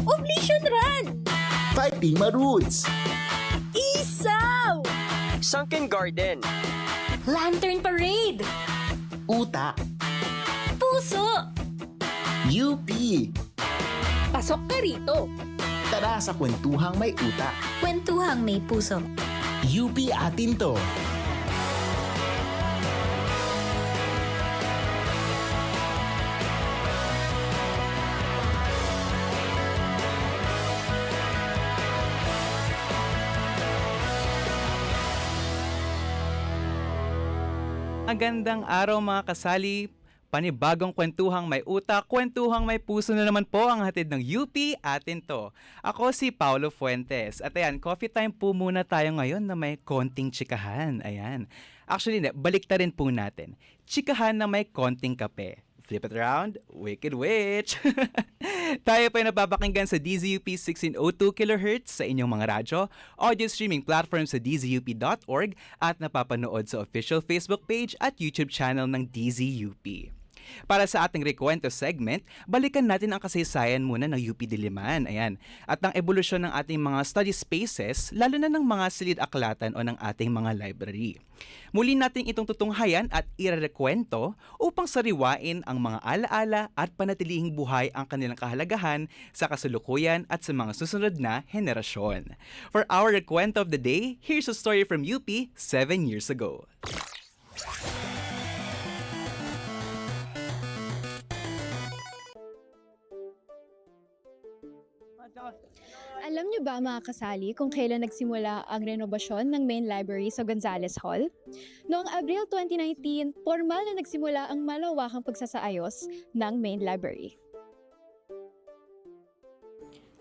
Oblation Run! Fighting Maroods! Isaw! Sunken Garden. Lantern Parade! Uta! Puso! UP! Pasok ka rito! Tara sa kwentuhang may uta. Kwentuhang may puso. UP atin to! Magandang araw mga kasali, panibagong kwentuhang may utak, kwentuhang may puso na naman po ang hatid ng UP atin to. Ako si Paulo Fuentes at ayan, coffee time po muna tayo ngayon na may konting tsikahan. Ayan. Actually, balik ta rin po natin. Tsikahan na may konting kape. Flip it around, Wicked Witch! Tayo pa napapakinggan sa DZUP 1602 kHz sa inyong mga radyo, audio streaming platform sa dzup.org at napapanood sa official Facebook page at YouTube channel ng DZUP. Para sa ating Rekwento segment, balikan natin ang kasaysayan muna ng UP Diliman. Ayan. At ang ebolusyon ng ating mga study spaces, lalo na ng mga silid-aklatan o ng ating mga library. Muli natin itong tutunghayan at irerekwento upang sariwain ang mga alaala at panatilihing buhay ang kanilang kahalagahan sa kasalukuyan at sa mga susunod na henerasyon. For our Rekwento of the day, here's a story from UP 7 years ago. Alam niyo ba mga kasali kung kailan nagsimula ang renobasyon ng main library sa Gonzales Hall? Noong Abril 2019, formal na nagsimula ang malawakang pagsasaayos ng main library.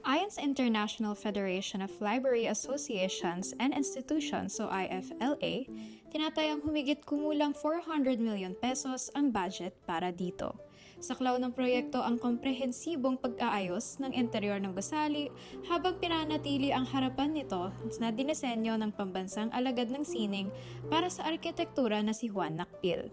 Ayon sa International Federation of Library Associations and Institutions o IFLA, tinatayang humigit kumulang 400 million pesos ang budget para dito. Saklaw ng proyekto ang komprehensibong pag-aayos ng interior ng gusali habang pinanatili ang harapan nito na dinesenyo ng pambansang alagad ng sining para sa arkitektura na si Juan Nakpil.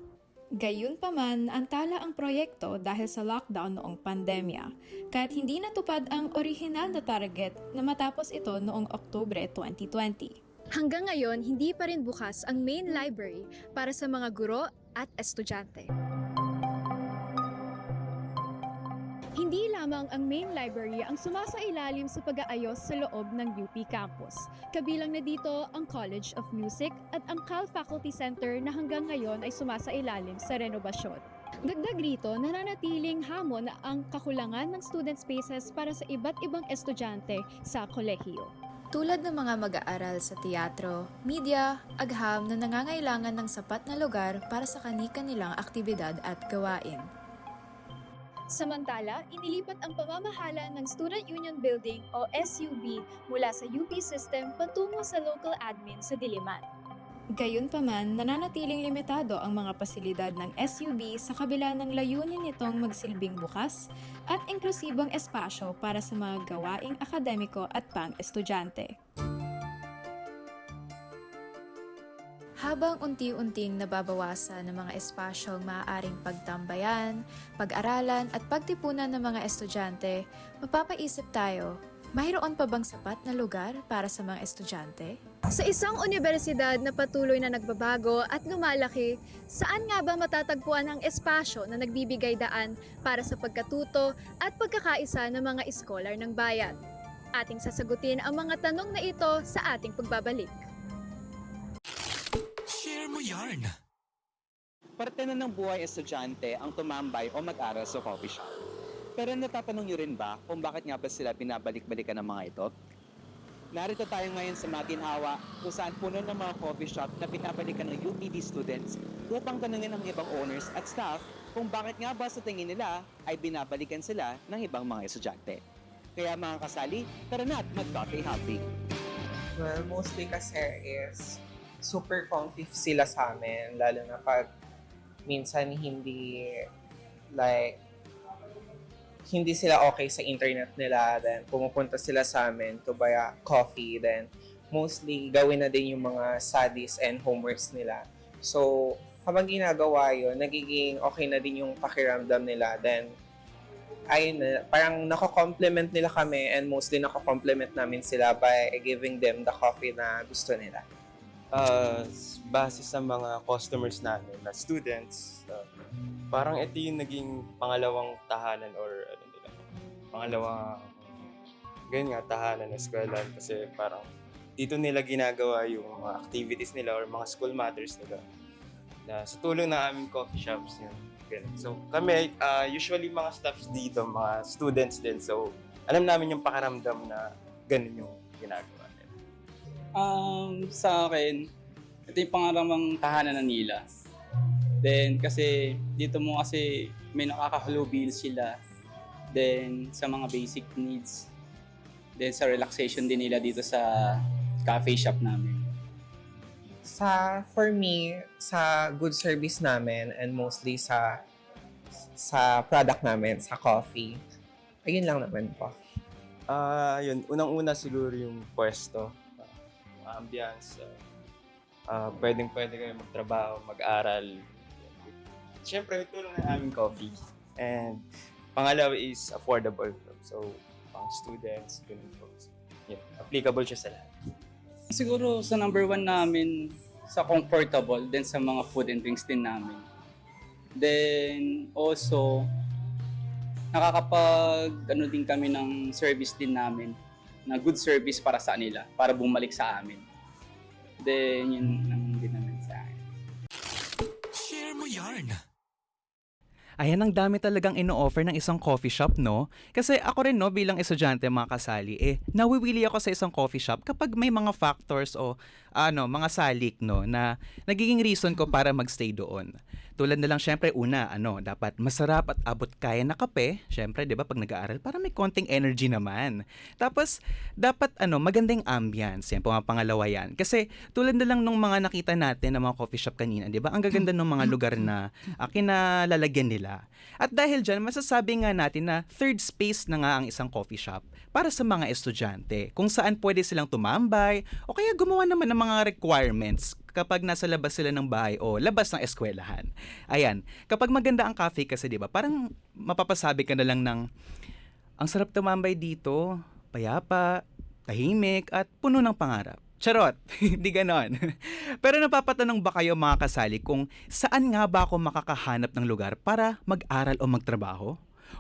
Gayunpaman, antala ang proyekto dahil sa lockdown noong pandemya, kaya't hindi natupad ang orihinal na target na matapos ito noong Oktubre 2020. Hanggang ngayon, hindi pa rin bukas ang main library para sa mga guro at estudyante. Hindi lamang ang main library ang sumasailalim sa pag-aayos sa loob ng UP campus. Kabilang na dito ang College of Music at ang Cal Faculty Center na hanggang ngayon ay sumasailalim sa renobasyon. Dagdag rito, nananatiling hamon ang kakulangan ng student spaces para sa iba't ibang estudyante sa kolehiyo. Tulad ng mga mag-aaral sa teatro, media, agham na nangangailangan ng sapat na lugar para sa kani-kanilang aktibidad at gawain. Samantala, inilipat ang pamamahala ng Student Union Building o SUB mula sa UP system patungo sa local admin sa Diliman. Gayunpaman, nananatiling limitado ang mga pasilidad ng SUB sa kabila ng layunin nitong magsilbing bukas at inklusibong espasyo para sa mga gawaing akademiko at pang-estudyante. Habang unti-unting nababawasan ng mga espasyong maaaring pagtambayan, pag-aralan at pagtipunan ng mga estudyante, mapapaisip tayo, mayroon pa bang sapat na lugar para sa mga estudyante? Sa isang universidad na patuloy na nagbabago at lumalaki, saan nga ba matatagpuan ang espasyo na nagbibigay daan para sa pagkatuto at pagkakaisa ng mga iskolar ng bayan? Ating sasagutin ang mga tanong na ito sa ating pagbabalik. Yarn! Parte na ng buhay estudyante ang tumambay o mag-aral sa coffee shop. Pero natatanong nyo rin ba kung bakit nga ba sila binabalik-balikan ng mga ito? Narito tayo ngayon sa Maginhawa kung saan puno ng mga coffee shop na binabalikan ng UPD students upang tanungin ang ibang owners at staff kung bakit nga ba sa tingin nila ay binabalikan sila ng ibang mga estudyante. Kaya mga kasali, tara na't mag-coffee hopping! Well, mostly kasi is super comfy sila sa amin, lalo na pag minsan hindi sila okay sa internet nila, then pumupunta sila sa amin to buy a coffee, then mostly gawin na din yung mga studies and homeworks nila. So, habang ginagawa yun, nagiging okay na din yung pakiramdam nila, then ayun na, parang nako-compliment nila kami and mostly nako-compliment namin sila by giving them the coffee na gusto nila. Base sa mga customers namin na students, parang ito yung naging pangalawang tahanan or ano nila, pangalawang ganyan nga, tahanan ng eskwelahan kasi parang dito nila ginagawa yung mga activities nila or mga school matters nila na sa tulong ng aming coffee shops yun. Ganun. So kami, usually mga staffs dito, mga students din, so alam namin yung pakaramdam na ganun yung ginagawa nila. Sa akin, ito yung pangaramang tahanan ng nila. Then, kasi dito mo kasi may nakakahalubilo sila. Then, sa mga basic needs. Then, sa relaxation din nila dito sa cafe shop namin. For me, sa good service namin and mostly sa product namin, sa coffee, ayun lang naman po. Yun, unang-una siguro yung pwesto, ambience, pwedeng-pwede kayo magtrabaho, mag-aral. Siyempre, may tulong ng aming coffee. And pangalawa is affordable. So, pang students, ganun po. Yeah, applicable siya sa lahat. Siguro sa number 1 namin, sa comfortable, then sa mga food and drinks din namin. Then also, ano din kami ng service din namin, na good service para sa nila, para bumalik sa amin. Then yun lang din naman sa akin. Share mo yarn. Ayan, ang dami talagang ino-offer ng isang coffee shop, no? Kasi ako rin, no, bilang estudyante mga kasali, nawiwili ako sa isang coffee shop kapag may mga factors o mga salik, no, na nagiging reason ko para magstay doon. Tulad na lang, syempre, una, dapat masarap at abot kaya na kape. Syempre, di ba, pag nag-aaral, para may konting energy naman. Tapos, dapat, magandang ambience. Yan po nga pangalawa yan. Kasi, tulad na lang nung mga nakita natin ng mga coffee shop kanina, di ba, ang gaganda ng mga lugar na kinalalagyan nila. At dahil dyan, masasabi nga natin na third space na nga ang isang coffee shop para sa mga estudyante, kung saan pwede silang tumambay o kaya gumawa naman ng mga requirements kapag nasa labas sila ng bahay o labas ng eskwelahan. Ayan, kapag maganda ang cafe kasi, di ba, parang mapapasabi ka na lang ng ang sarap tumambay dito, payapa, tahimik at puno ng pangarap. Charot, hindi ganon. Pero napapatanong ba kayo mga kasali kung saan nga ba ako makakahanap ng lugar para mag-aral o magtrabaho?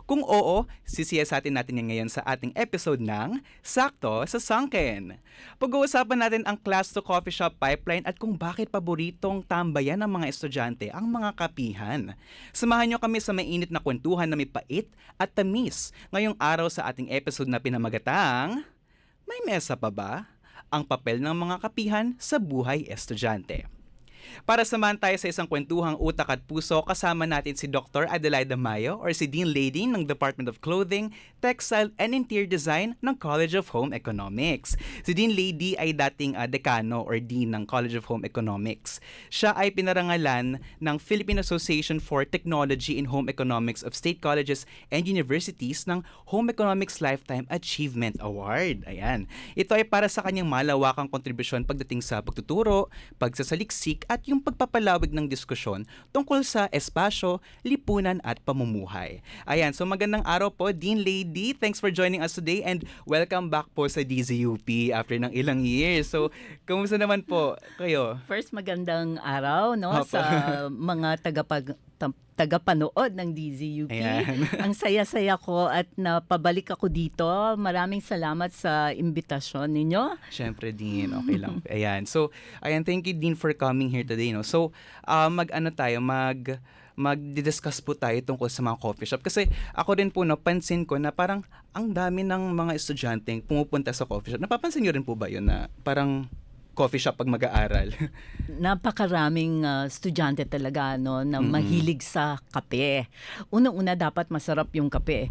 Kung oo, sisiyasatin natin yan ngayon sa ating episode ng Sakto sa Sunken. Pag-uusapan natin ang class to coffee shop pipeline at kung bakit paboritong tambayan ng mga estudyante ang mga kapihan. Samahan nyo kami sa mainit na kwentuhan na may pait at tamis ngayong araw sa ating episode na pinamagatang May Mesa Pa Ba? Ang papel ng mga kapihan sa buhay estudyante. Para samahan tayo sa isang kwentuhang utak at puso, kasama natin si Dr. Adelaida Mayo or si Dean Lady ng Department of Clothing, Textile and Interior Design ng College of Home Economics. Si Dean Lady ay dating dekano or dean ng College of Home Economics. Siya ay pinarangalan ng Philippine Association for Technology in Home Economics of State Colleges and Universities ng Home Economics Lifetime Achievement Award. Ayan. Ito ay para sa kanyang malawakang kontribusyon pagdating sa pagtuturo, pagsasaliksik at yung pagpapalawig ng diskusyon tungkol sa espasyo, lipunan at pamumuhay. Ayan, so magandang araw po, Dean Lady. Thanks for joining us today and welcome back po sa DZUP after ng ilang years. So, kumusta naman po kayo? First, magandang araw sa mga tagapanood ng DZUP. Ayan. Ang saya-saya ko at napabalik ako dito. Maraming salamat sa imbitasyon ninyo. Siyempre, Dean. Okay lang. Ayan. So, thank you, Dean, for coming here today. No? So, mag-discuss po tayo tungkol sa mga coffee shop. Kasi ako rin po, pansin ko na parang ang dami ng mga estudyante pumupunta sa coffee shop. Napapansin niyo rin po ba yun na parang coffee shop pag mag-aaral? Napakaraming estudyante talaga na mahilig sa kape. Unang-una, dapat masarap yung kape.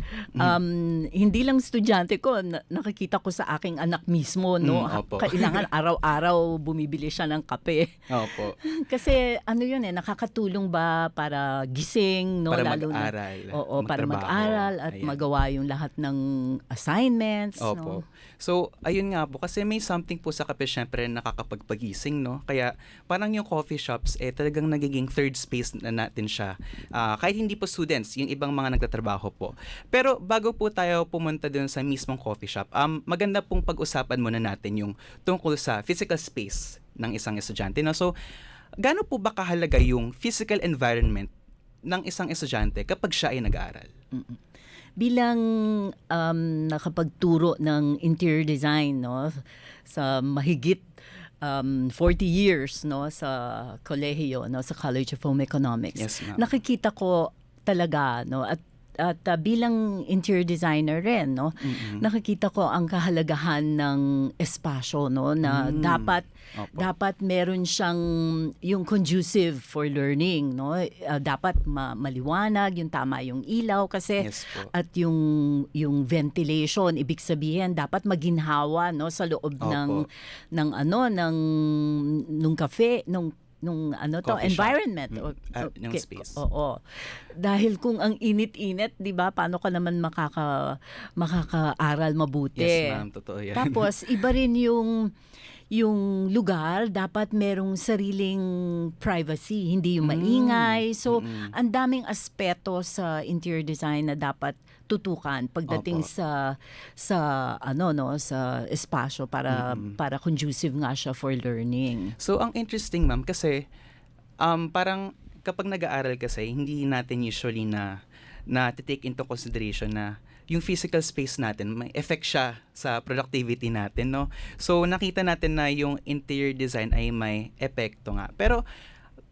Hindi lang estudyante ko, nakikita ko sa aking anak mismo, kailangan araw-araw bumibili siya ng kape. Opo. Kasi nakakatulong ba para gising, para lalo mag-aral. Oo, para mag-aral at magawa yung lahat ng assignments. Opo. So, ayun nga po, kasi may something po sa kape, syempre, nakakapagpagising, no? Kaya parang yung coffee shops talagang nagiging third space na natin siya. Kahit hindi po students, yung ibang mga nagtatrabaho po. Pero bago po tayo pumunta dun sa mismong coffee shop, maganda pong pag-usapan muna natin yung tungkol sa physical space ng isang estudyante, no? So, gaano po ba kahalaga yung physical environment ng isang estudyante kapag siya ay nag-aaral? Bilang nakapagturo ng interior design, no, sa mahigit 40 years, no, sa kolehiyo, no, sa College of Home Economics, Yes, ma'am. nakikita ko talaga, no, at bilang interior designer rin, no, nakikita ko ang kahalagahan ng espasyo, no, na dapat meron siyang yung conducive for learning, no. Dapat maliwanag, yung tama yung ilaw kasi Yes po. at yung ventilation, ibig sabihin dapat maginhawa, no, sa loob Opo. nung cafe, nung Coffee shop. environment. Yung space. Oo. Dahil kung ang init-init, 'di ba? Paano ka naman makakaaral mabuti? Yes, ma'am. Totoo yan. Tapos iba rin yung lugar, dapat merong sariling privacy, hindi yung maingay. So, ang daming aspeto sa interior design na dapat tutukan pagdating Opo. sa espasyo para conducive nga siya for learning. So, ang interesting, ma'am, kasi parang kapag nag-aaral kasi, hindi natin usually na take into consideration na yung physical space natin, may effect siya sa productivity natin, no? So, nakita natin na yung interior design ay may epekto nga. Pero,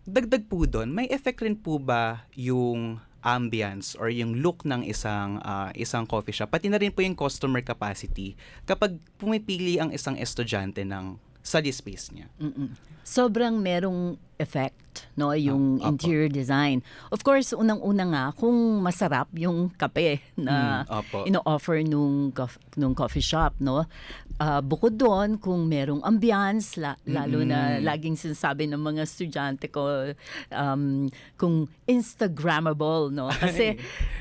dagdag po doon, may effect rin po ba yung ambience or yung look ng isang coffee shop, pati na rin po yung customer capacity kapag pumipili ang isang estudyante ng study space niya? Sobrang merong effect, no, yung Opo. interior design. Of course, unang-una nga kung masarap yung kape na Opo. ino-offer nung coffee shop, no. Bukod doon, kung merong ambience, lalo na laging sinasabi ng mga estudyante ko, kung Instagrammable, no.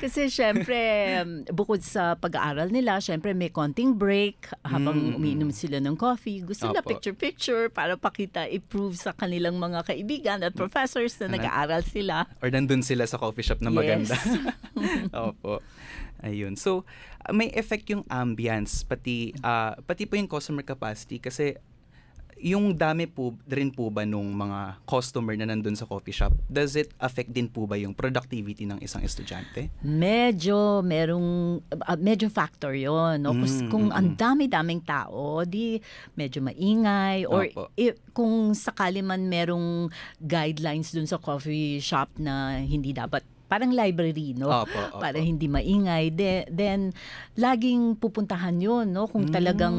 Kasi syempre, bukod sa pag-aaral nila, syempre may konting break habang umiinom sila ng coffee. Gusto nila Opo. picture-picture para pakita, improve sa kanilang mga kaibigan at professors na nag-aaral sila. Or nandun sila sa coffee shop na maganda. Yes. Opo. Ayun. So, may effect yung ambience, pati po yung customer capacity kasi yung dami po rin po ba nung mga customer na nandun sa coffee shop, does it affect din po ba yung productivity ng isang estudyante? Medyo factor yon, no. Kung ang dami-daming tao, di medyo maingay, or Opo. kung sakali man merong guidelines dun sa coffee shop na hindi dapat, parang library, no? Opo. Para hindi maingay, then laging pupuntahan yon, no, kung talagang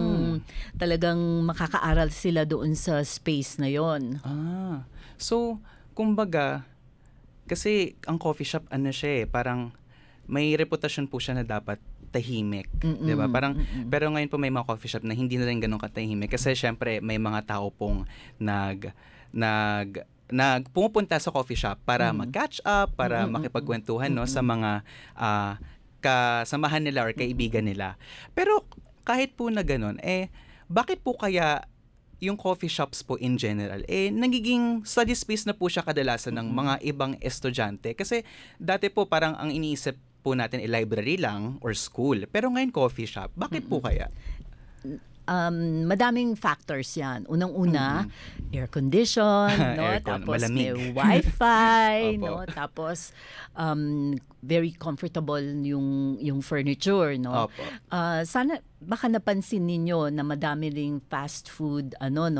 makakaaral sila doon sa space na yon. So, kumbaga, kasi ang coffee shop, parang may reputasyon po siya na dapat tahimik, 'di ba? Parang pero ngayon po may mga coffee shop na hindi na rin ganoon katahimik kasi syempre may mga tao pong pumupunta sa coffee shop para mag-catch up, para makipagkwentuhan, no, sa mga kasamahan nila or kaibigan nila. Pero kahit po na gano'n, bakit po kaya yung coffee shops po in general, nagiging study space na po siya kadalasan ng mga ibang estudyante? Kasi dati po parang ang iniisip po natin library lang or school. Pero ngayon coffee shop. Bakit po kaya? Madaming factors yan. Unang-una, air condition, no? Aircon, Tapos malamig. may wifi, Opo. no? Tapos very comfortable yung furniture, no? Opo. Sana baka napansin ninyo na madami ring fast food na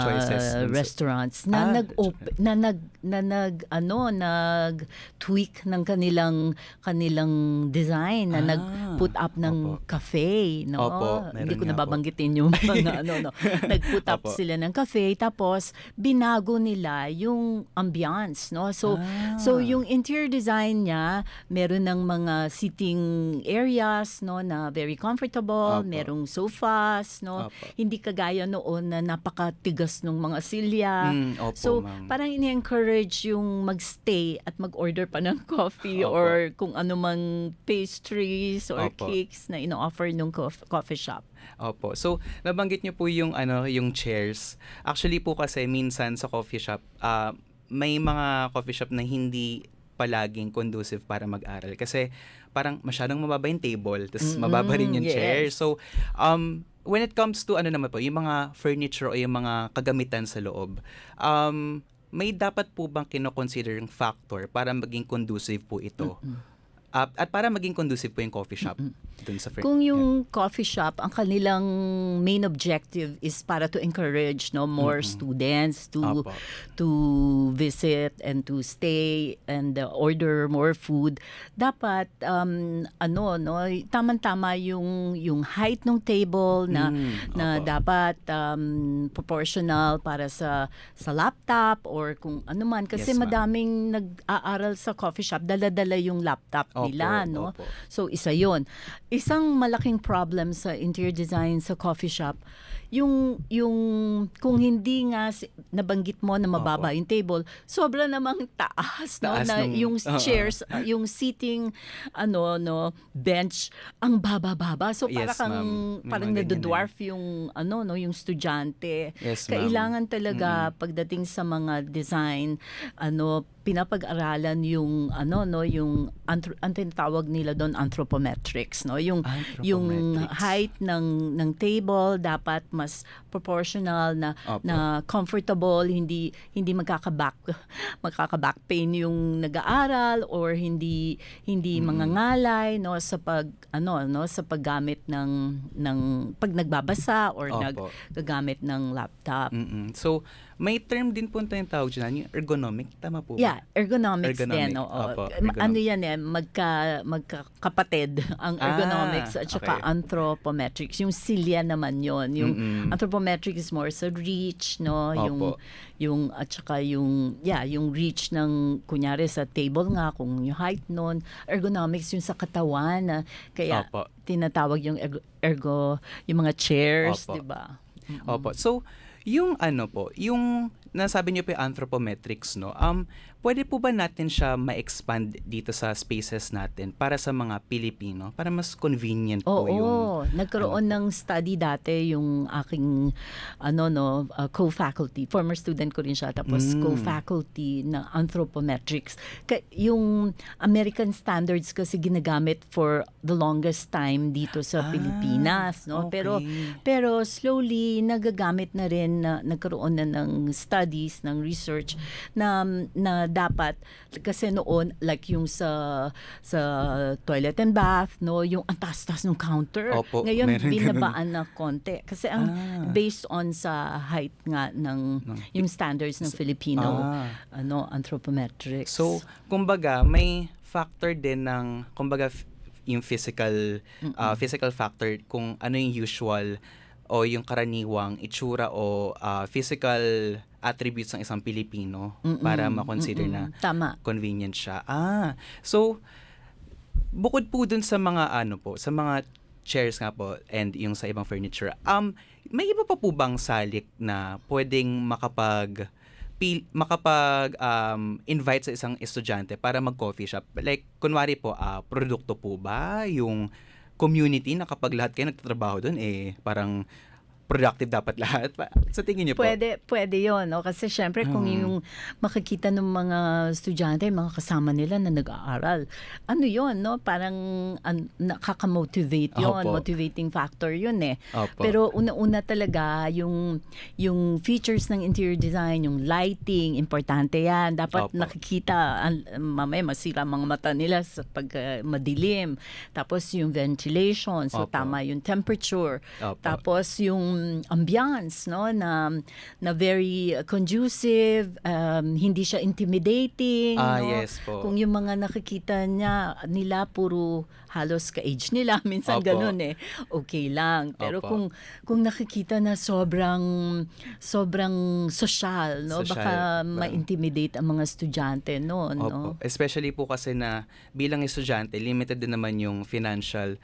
choices. restaurants na nag-tweak ng kanilang design, na nag-put up ng Opo. cafe, no? Opo, Hindi meron ko nga po. nababanggitin yung mga no. Nag-put up Opo. sila ng cafe, tapos binago nila yung ambiance, no? So yung interior design niya, meron ng mga sitting area, areas, no, na very comfortable, Opo. merong sofas, no. Opo. Hindi kagaya noon na napakatigas ng mga silya. Opo, So, ma'am. parang ini-encourage yung magstay at mag-order pa ng coffee Opo. or kung ano mang pastries or Opo. cakes na ino-offer ng coffee shop. Opo. So, nabanggit niyo po yung yung chairs. Actually po kasi minsan sa coffee shop, may mga coffee shop na hindi palaging conducive para mag-aral kasi parang masyadong mababa yung table, tapos mababa rin yung chair. yes. So, when it comes to naman po, yung mga furniture o yung mga kagamitan sa loob, may dapat po bang kino-consider yung factor para maging conducive po ito? At para maging conducive po yung coffee shop dun sa Kung yung coffee shop, ang kanilang main objective is para to encourage more students to Opo. to visit and to stay and order more food. Dapat tamang-tama yung height ng table na Opo. dapat proportional para sa laptop or kung ano man kasi Yes, ma'am. madaming nag-aaral sa coffee shop, dala-dala yung laptop nila, no? Opo. So, isa yon. Isang malaking problem sa interior design sa coffee shop, yung kung hindi nga nabanggit mo na mababa Opo. yung table, sobra namang taas, no? Taas Na nung- yung chairs, yung seating, bench, ang baba-baba. So, Yes, ma'am. May parang mga ganyan nadodwarf yung, yung estudyante. Yes, ma'am. Kailangan talaga pagdating sa mga design, pinapag-aralan yung yung ang tinatawag nila doon anthropometrics, no, yung Anthropometrics. height ng table dapat mas proportional na Opo. na comfortable, hindi magkaka-back pain yung nag-aaral or hindi mangangalay, no, sa sa paggamit ng pag nagbabasa or Opo. naggagamit ng laptop. So, may term din po tayong tawag dyan, yung ergonomic. Tama po ba? Yeah, ergonomics Ergonomic. din. Oo. Opo, Ano ergonomic. yan magkakapatid ang ergonomics at saka okay. anthropometrics. Yung silya naman yon. Yung Mm-mm. anthropometrics is more sa reach, no? Opo. Yung at saka yung reach ng kunyari sa table nga kung yung height nun. Ergonomics yung sa katawan na kaya Opo. tinatawag yung yung mga chairs, Opo. 'di ba? Opo. So, yung yung nasabi niyo po yung anthropometrics, no? Pwede po ba natin siya ma-expand dito sa spaces natin para sa mga Pilipino? Para mas convenient po yung... Oo, nagkaroon ng study dati yung aking co-faculty, former student ko rin siya, tapos co-faculty na anthropometrics. Yung American standards kasi ginagamit for the longest time dito sa Pilipinas, no? Okay. Pero slowly nagagamit na rin, na nagkaroon na ng studies, ng research na dapat kasi noon like yung sa toilet and bath, no, yung ang taas-taas ng counter. Opo, Ngayon meron binabaan na konti kasi ang based on sa height nga ng yung standards ng Filipino anthropometrics. So, kumbaga, may factor din ng, yung physical factor kung ano yung usual o yung karaniwang itsura o physical attributes ng isang Pilipino para ma-consider na Tama. convenient siya. So, bukod po dun sa mga sa mga chairs nga po and yung sa ibang furniture, may iba pa po bang salik na pwedeng invite sa isang estudyante para mag-coffee shop? Like, kunwari po, produkto po ba? Yung community na kapag lahat kayo nagtatrabaho doon, parang productive dapat lahat. Sa tingin niyo po? Pwede yun, no? Kasi syempre kung yung makikita ng mga estudyante, mga kasama nila na nag-aaral, ano yun, no? Parang nakaka-motivate yun. Opo. Motivating factor yun eh. Opo. Pero una-una talaga, yung features ng interior design, yung lighting, importante yan. Dapat Opo. nakikita, mamaya masira mga mata nila sa pag madilim. Tapos yung ventilation, so Opo. tama yung temperature. Opo. Tapos yung ambiance, no, na very conducive, hindi siya intimidating, no. Yes po. Kung yung mga nakikita nila puro halos ka-age nila, minsan Opo. ganun okay lang. Pero Opo. kung nakikita na sobrang social, no, Social, baka parang- ma-intimidate ang mga estudyante noon, no. Opo. Especially po kasi na bilang estudyante, limited din naman yung financial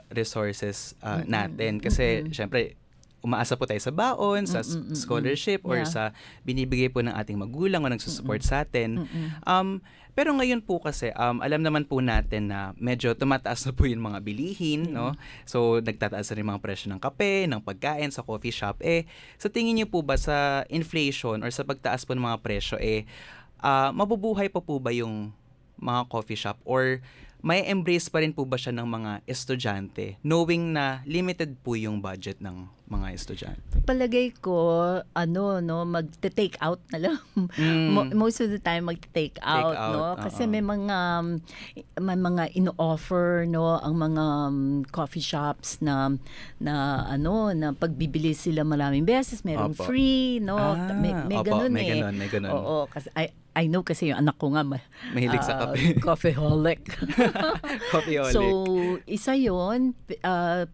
resources natin. Kasi syempre, umaasa po tayo sa baon, sa scholarship, or Yeah. sa binibigay po ng ating magulang o nagsusupport sa atin. Pero ngayon po kasi, alam naman po natin na medyo tumataas na po yung mga bilihin, no? So, nagtataas na rin mga presyo ng kape, ng pagkain sa coffee shop. Sa tingin niyo po ba sa inflation or sa pagtaas po ng mga presyo, mabubuhay pa po ba yung mga coffee shop, or may embrace pa rin po ba siya ng mga estudyante knowing na limited po yung budget ng mga estudyante? Palagay ko, magte-take out na lang. Most of the time, magte-take out, out, no? Kasi may mga ino-offer, no, ang mga coffee shops na pagbibili sila maraming beses, meron Opo. free, no? May Opo, ganun may ganun, may ganun. Oo, kasi I know kasi yung anak ko nga Mahilig sa kape. coffeeholic. Coffeeholic. So, isa yun.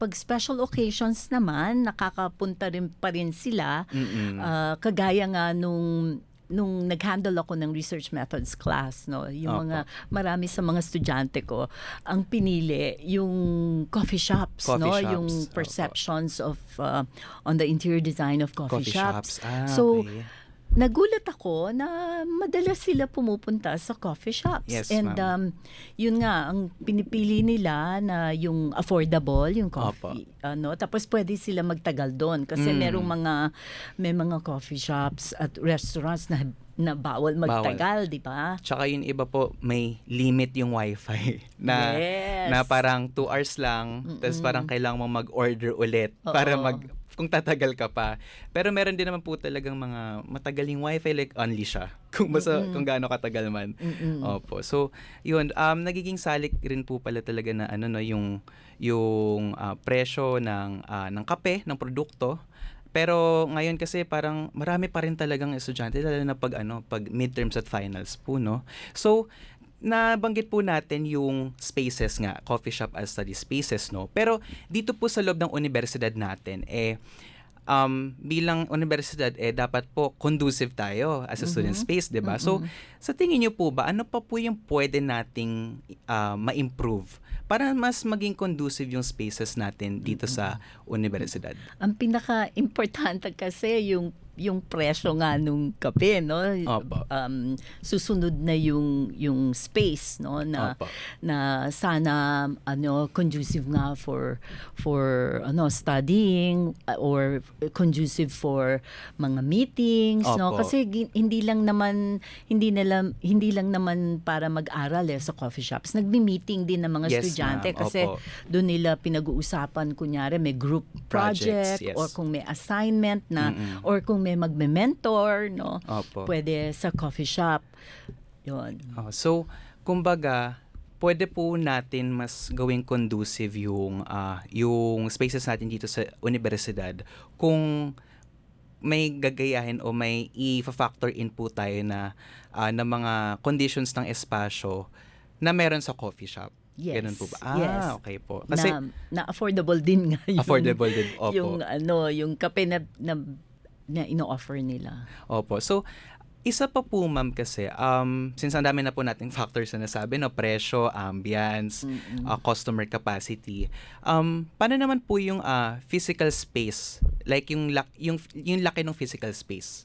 Pag special occasions naman, nakakapunta rin pa rin sila. Kagaya nga nung nag-handle ako ng research methods class, no, yung Opo. marami sa mga estudyante ko ang pinili yung coffee shops, Coffee no, shops, yung opo. perceptions of on the interior design of coffee shops. So, Okay. nagulat ako na madalas sila pumupunta sa coffee shops. Yes, And ma'am. yun nga, ang pinipili nila na yung affordable, yung coffee. Tapos pwede sila magtagal doon. Kasi may mga coffee shops at restaurants na bawal magtagal, di ba? Tsaka yung iba po, may limit yung wifi na Yes. na parang 2 hours lang, tapos parang kailangan mo mag-order ulit para kung tatagal ka pa. Pero meron din naman po talagang mga matagaling wifi, like only siya. Kung kung gaano katagal man. Opo. So, yun, nagiging salik rin po pala talaga na yung presyo ng kape, ng produkto. Pero ngayon kasi parang marami pa rin talagang estudyante, lalo na pag midterms at finals po, no? So, nabanggit po natin yung spaces nga, coffee shop as study spaces, no? Pero dito po sa loob ng universidad natin, bilang universidad, dapat po conducive tayo as a student space, di ba? So, sa tingin niyo po ba, ano pa po yung pwede nating ma-improve para mas maging conducive yung spaces natin dito sa universidad? Ang pinaka-importante kasi yung presyo nga nung kape, no? Opo. Susunod na yung space, no, Opo. na sana conducive nga for studying, or conducive for mga meetings, no? Opo. Kasi hindi lang naman para mag-aral sa coffee shops. Nagmi-meeting din ng mga Yes, estudyante ma'am. kasi Opo. doon nila pinag-uusapan, kunyari may group project, Projects, yes. or kung may assignment na, or kung may magme-mentor, no? Opo. Pwede sa coffee shop. Yun. So, kumbaga, pwede po natin mas gawing conducive yung spaces natin dito sa universidad kung may gagayahin o may i-factor in po tayo na mga conditions ng espasyo na meron sa coffee shop. Yes. Ganun po ba? Yes. Okay po. Kasi na affordable din nga yung affordable din. Opo. yung kape na ino-offer nila. Opo. So, isa pa po, ma'am, kasi, since ang dami na po nating factors na nasabi, no, presyo, ambience, customer capacity, paano naman po yung physical space? Like yung laki ng physical space.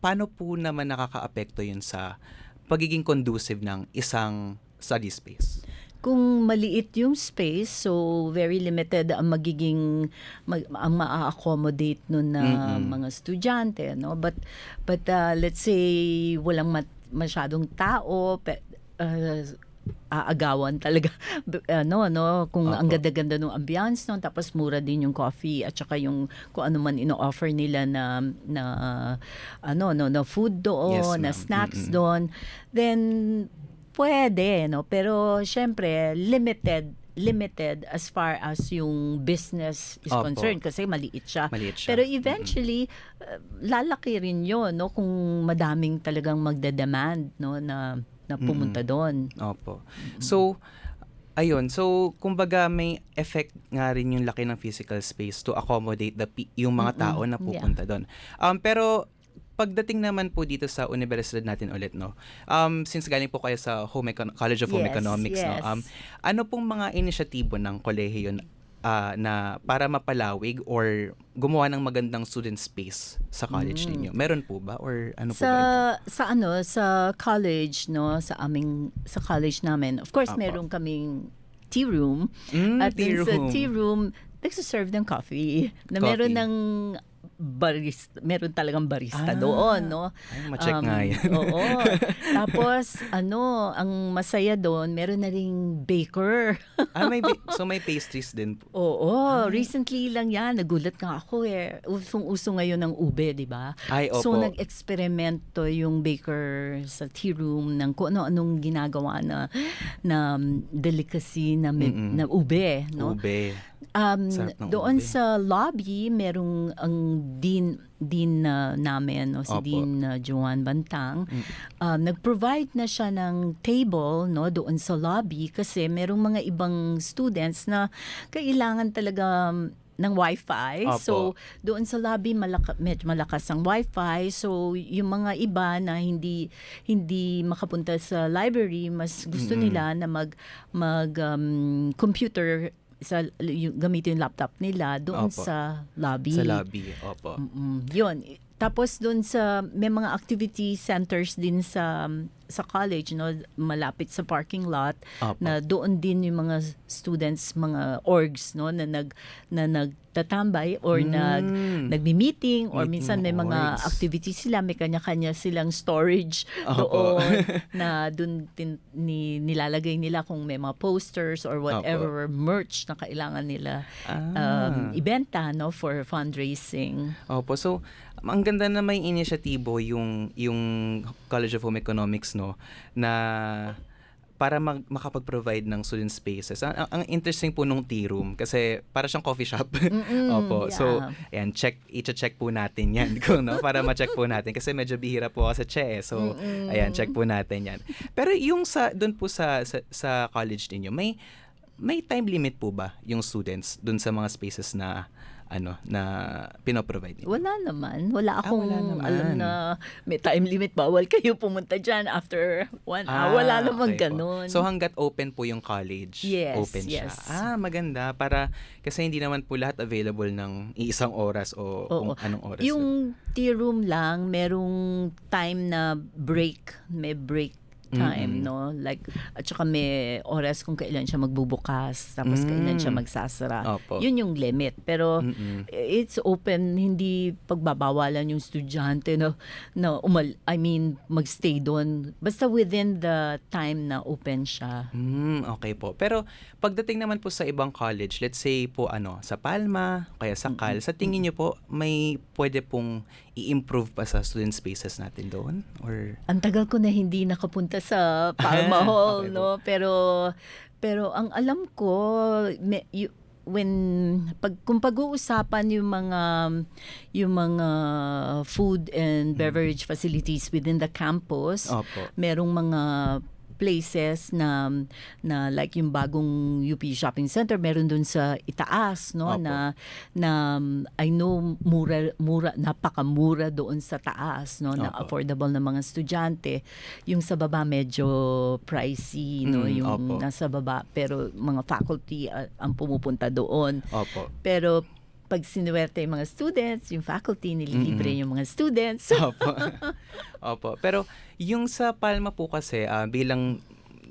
Paano po naman nakaka-apekto yun sa pagiging conducive ng isang study space? Kung maliit yung space, so very limited ang ang maa-accommodate nun na mga estudyante, no? But let's say walang masyadong tao, aagawan talaga kung ang ganda-ganda ng ambiance, no, tapos mura din yung coffee at saka yung kung ano man ino-offer nila na food doon, Yes, na ma'am. snacks doon, then pwede, no, pero syempre limited limited as far as yung business is Opo. concerned kasi maliit siya. Maliit siya. Pero eventually, lalaki rin yun, no? Kung madaming talagang magde-demand, no? Na pumunta doon. Opo. So, ayun. So, kumbaga may effect nga rin yung laki ng physical space to accommodate yung mga tao na pupunta doon. Pero, pagdating naman po dito sa universidad natin ulit, no? Since galing po kayo sa College of Home Yes, Economics, no? yes. Ano pong mga inisyatibo ng kolehiyo na para mapalawig or gumawa ng magandang student space sa college ninyo? Meron po ba or ano po ba ito? Sa college, no, sa college namin, of course Apo. meron kaming tea room. At tea dun sa room. tea room, nagsaserve ng coffee. Na meron ng meron talagang barista doon, no? Ay, ma-check nga yan. Oo. Tapos, ang masaya doon, meron na ring baker. So may pastries din po. Oo, recently lang yan. Nagulat nga ako eh. Usong-uso ngayon ng ube, di ba? Ay, opo. So, nag-eksperimento yung baker sa tea room ng kung ano-anong ginagawa na delicacy na ube, no? Ube. Sarap ng Doon ube. sa lobby, merong ang dean namin, no, si Opo. Dean Joan Bantang. Nag-provide na siya ng table, no, doon sa lobby kasi merong mga ibang students na kailangan talaga ng wifi. Opo. So, doon sa lobby medyo malakas ang wifi. So, yung mga iba na hindi makapunta sa library, mas gusto nila na mag computer gamitin yung laptop nila doon Opo. sa lobby. Sa lobby, opo. Yun. Tapos doon may mga activity centers din sa college, no, malapit sa parking lot. Opo. Na doon din yung mga students, mga orgs, no, na nagtatambay or nagmi-meeting or Meeting minsan may mga orgs. activities sila, may kanya-kanya silang storage Opo. doon na doon nilalagay nila kung may mga posters or whatever merch na kailangan nila ibenta, no, for fundraising. Opo. So, ang ganda na may inisyatibo yung College of Home Economics, no, na para makapag-provide ng student spaces. Ang interesting po nung tea room kasi para siyang coffee shop. Opo. Yeah. So, ayan, i-check po natin yan para ma-check po natin kasi medyo bihira po ako sa CHE. So, ayan, check po natin yan. Pero yung doon po sa college ninyo, may time limit po ba yung students doon sa mga spaces na pinoprovide niyo? Wala naman. Wala akong wala naman. alam na may time limit. Bawal kayo pumunta dyan after 1 hour. Wala namang okay po. ganun. So hanggat open po yung college, Yes, open siya. yes. Maganda. Kasi hindi naman po lahat available ng iisang oras o kung anong oras. Yung tea room lang, merong time na break. May break time, no? Like, at saka may oras kung kailan siya magbubukas, tapos kailan siya magsasara. Opo. Yun yung limit. Pero it's open, hindi pagbabawalan yung estudyante na magstay doon. Basta within the time na open siya. Okay po. Pero pagdating naman po sa ibang college, let's say po sa Palma, kaya sa Cal, sa tingin niyo po may pwede pong i-improve pa sa student spaces natin doon? Or Ang tagal ko na hindi nakapunta sa Palma Hall, Okay no? Pero ang alam ko, kung pag-uusapan yung mga food and beverage facilities within the campus, Opo. merong mga places na like yung bagong UP Shopping Center, meron dun sa itaas, no, Opo. na I know napakamura doon sa taas, no, na Opo. affordable ng mga estudyante. Yung sa baba medyo pricey, no, yung opo. nasa baba, pero mga faculty ang pumupunta doon. Opo. Pero pag sinuwerte yung mga students, yung faculty nililibre yung mga students. Opo. Opo. Pero yung sa Palma po kasi, bilang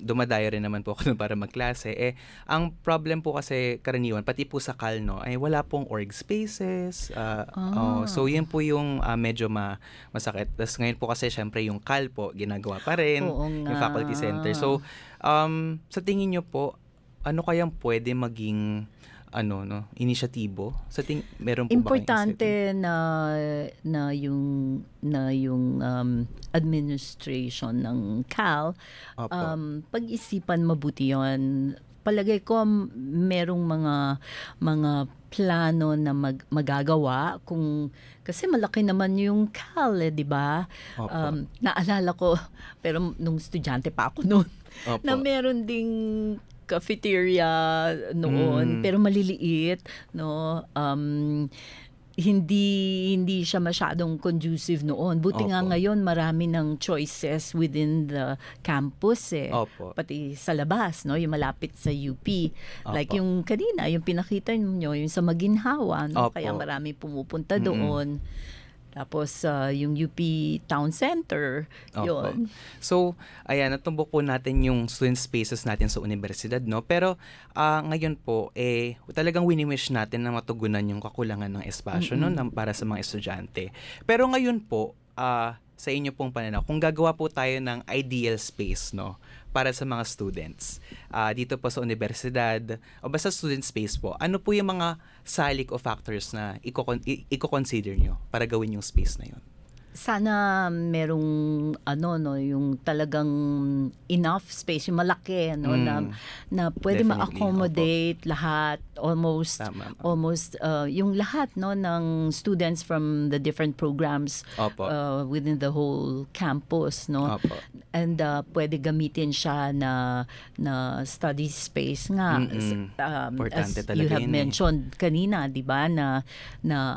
dumadayo rin naman po ako para magklase, ang problem po kasi karaniwan, pati po sa Cal, no, ay wala pong org spaces. So yun po yung medyo masakit. Tapos ngayon po kasi syempre yung Cal po, ginagawa pa rin. Oo Yung nga. faculty center. So, sa tingin nyo po, ano kayang pwede maging inisyatibo? Meron po Importante na yung administration ng Cal Opo. pag-isipan mabuti 'yon palagay ko merong mga plano na magagawa kasi malaki naman yung Cal, di ba? Opo. Naalala ko, pero nung estudyante pa ako noon, Opo. na meron ding cafeteria noon, pero maliliit, no? Hindi siya masyadong conducive noon. Buti nga Opo. ngayon marami ng choices within the campus Opo. Pati sa labas, no, yung malapit sa UP. Like Opo. yung kanina, yung pinakita niyo, yung sa Maginhawa, no? Opo. Kaya marami pumupunta doon. Tapos yung UP Town Center, Opo. yun. So, ayan, natumbok po natin yung student spaces natin sa universidad, no? Pero ngayon po, talagang wini-wish natin na matugunan yung kakulangan ng espasyo, no? Para sa mga estudyante. Pero ngayon po, sa inyo pong pananaw, kung gagawa po tayo ng ideal space, no? Para sa mga students dito po sa universidad o basta student space po, ano po yung mga salik o factors na i-consider nyo para gawin yung space na yun? Sana merong yung talagang enough space, yung malaki na pwede Definitely, ma-accommodate lahat, almost Tama. yung lahat ng students from the different programs Opo. within the whole campus, no? Opo. And pwede gamitin siya na study space nga. Importante as talaga you have yun mentioned kanina, di ba, na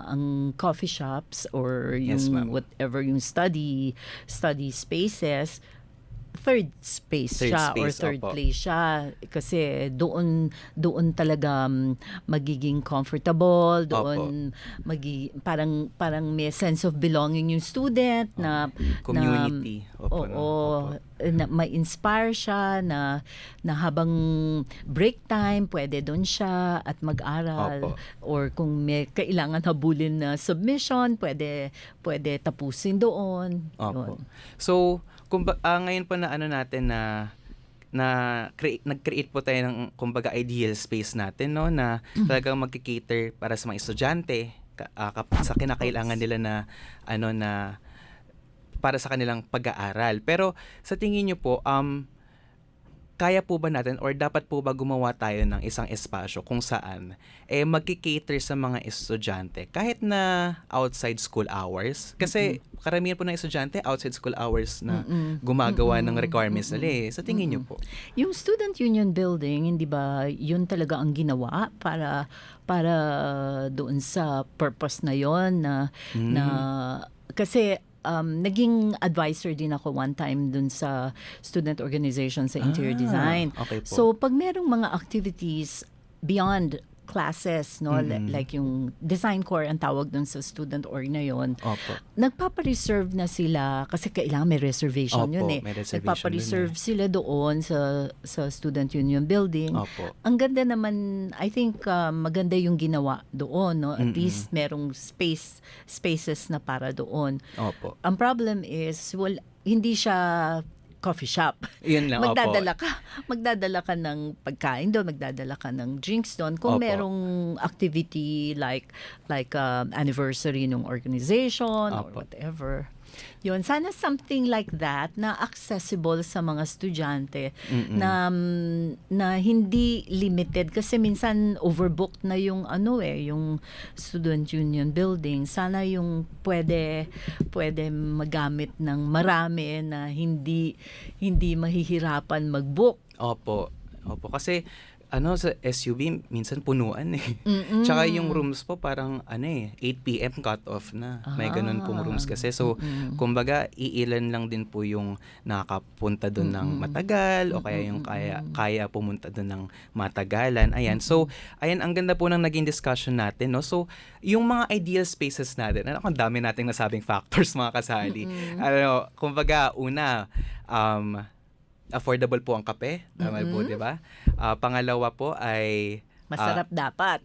ang coffee shops or Yes, yung ma'am. whatever yung study spaces, third space Third siya or space, third opo. place siya kasi doon talaga magiging comfortable, doon parang may sense of belonging yung student na Community. Opo, no? Opo. na ma-inspire siya na habang break time pwede doon siya at mag-aral, Opo. or kung may kailangan habulin na submission pwede tapusin doon. Opo. Yun. So, ngayon po na natin nag-create po tayo ng kumbaga ideal space natin, no, na talagang magki-cater para sa mga estudyante sa kinakailangan nila na para sa kanilang pag-aaral. Pero sa tingin niyo po, kaya po ba natin or dapat po ba gumawa tayo ng isang espasyo kung saan magki-cater sa mga estudyante kahit na outside school hours? Kasi karamihan po ng estudyante outside school hours na gumagawa ng requirements nila. Sa tingin niyo po? Yung Student Union Building, hindi ba yun talaga ang ginawa para doon sa purpose na yon na kasi naging advisor din ako one time dun sa student organization sa interior design. Okay po. So pag merong mga activities beyond classes, no, like yung design core ang tawag dun sa student org na yon, Opo. nagpapa-reserve na sila kasi kailangan may reservation Opo, yun may reservation Nagpapa-reserve sila doon sa Student Union Building. Opo. Ang ganda naman, I think maganda yung ginawa doon, no? At least merong spaces na para doon. Opo. Ang problem is hindi siya coffee shop. Yun lang, Magdadala ka ng pagkain doon, magdadala ka ng drinks doon. Kung Opo. merong activity like anniversary ng organization or Opo. whatever. Yun, sana something like that na accessible sa mga estudyante na hindi limited kasi minsan overbooked na yung yung student union building. Sana yung pwede magamit ng marami na hindi mahihirapan mag-book. Opo. Kasi sa SUV minsan punuan Tsaka yung rooms po parang 8 PM cut off na. May ganun pong rooms kasi. So kumbaga iilan lang din po yung nakakapunta doon ng matagal o kaya yung kaya pumunta doon ng matagalan. Ayan. So ayan, ang ganda po ng naging discussion natin, no. So yung mga ideal spaces natin, ang dami nating nasabing factors mga kasali. Kumbaga una, affordable po ang kape, tama po, di ba? Pangalawa po ay Masarap dapat.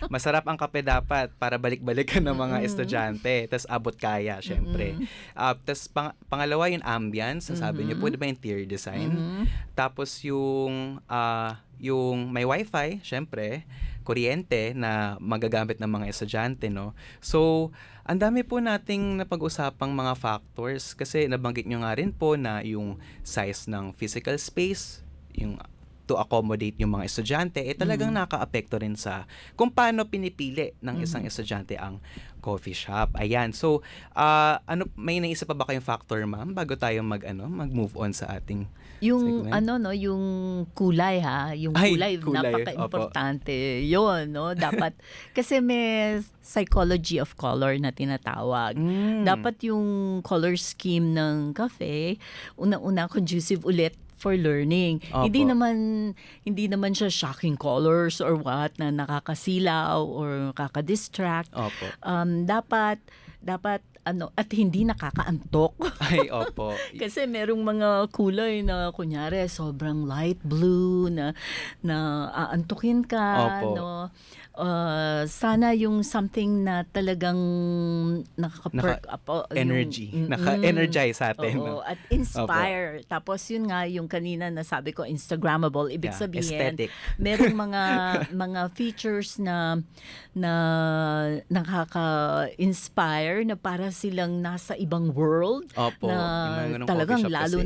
Masarap ang kape dapat para balik-balikan ng mga estudyante. Tapos abot kaya, syempre. Tapos pangalawa yung ambience, sabi niyo po, di ba, interior design. Tapos yung may wifi, syempre, kuryente na magagamit ng mga estudyante, no? So, ang dami po nating napag-usapang mga factors kasi nabanggit nyo nga rin po na yung size ng physical space, yung to accommodate yung mga estudyante, talagang naka-apekto rin sa kung paano pinipili ng isang estudyante ang coffee shop. Ayan. So, may naisip pa ba kayong factor, ma'am, bago tayo mag-move on sa ating Yung segment? yung kulay yung Ay, kulay, kulay. napaka-importante. Yun, no? Dapat kasi may psychology of color na tinatawag. Dapat yung color scheme ng cafe una-una conducive ulit for learning. Opo. Hindi naman siya shocking colors or what na nakakasilaw or nakaka-distract. Opo. Dapat at hindi nakakaantok. Ay, opo. Kasi merong mga kulay na kunyari sobrang light blue na aantukin ka, Opo. no. Sana yung something na talagang nakaka-perk up Energy. Naka-energize sa atin. Oo, no? at inspire. Tapos yun nga yung kanina nasabi ko Instagrammable, ibig Yeah, sabihin aesthetic. merong mga features na nakaka-inspire na para silang nasa ibang world Opo. na Yung mga ganung talagang coffee shop kasi,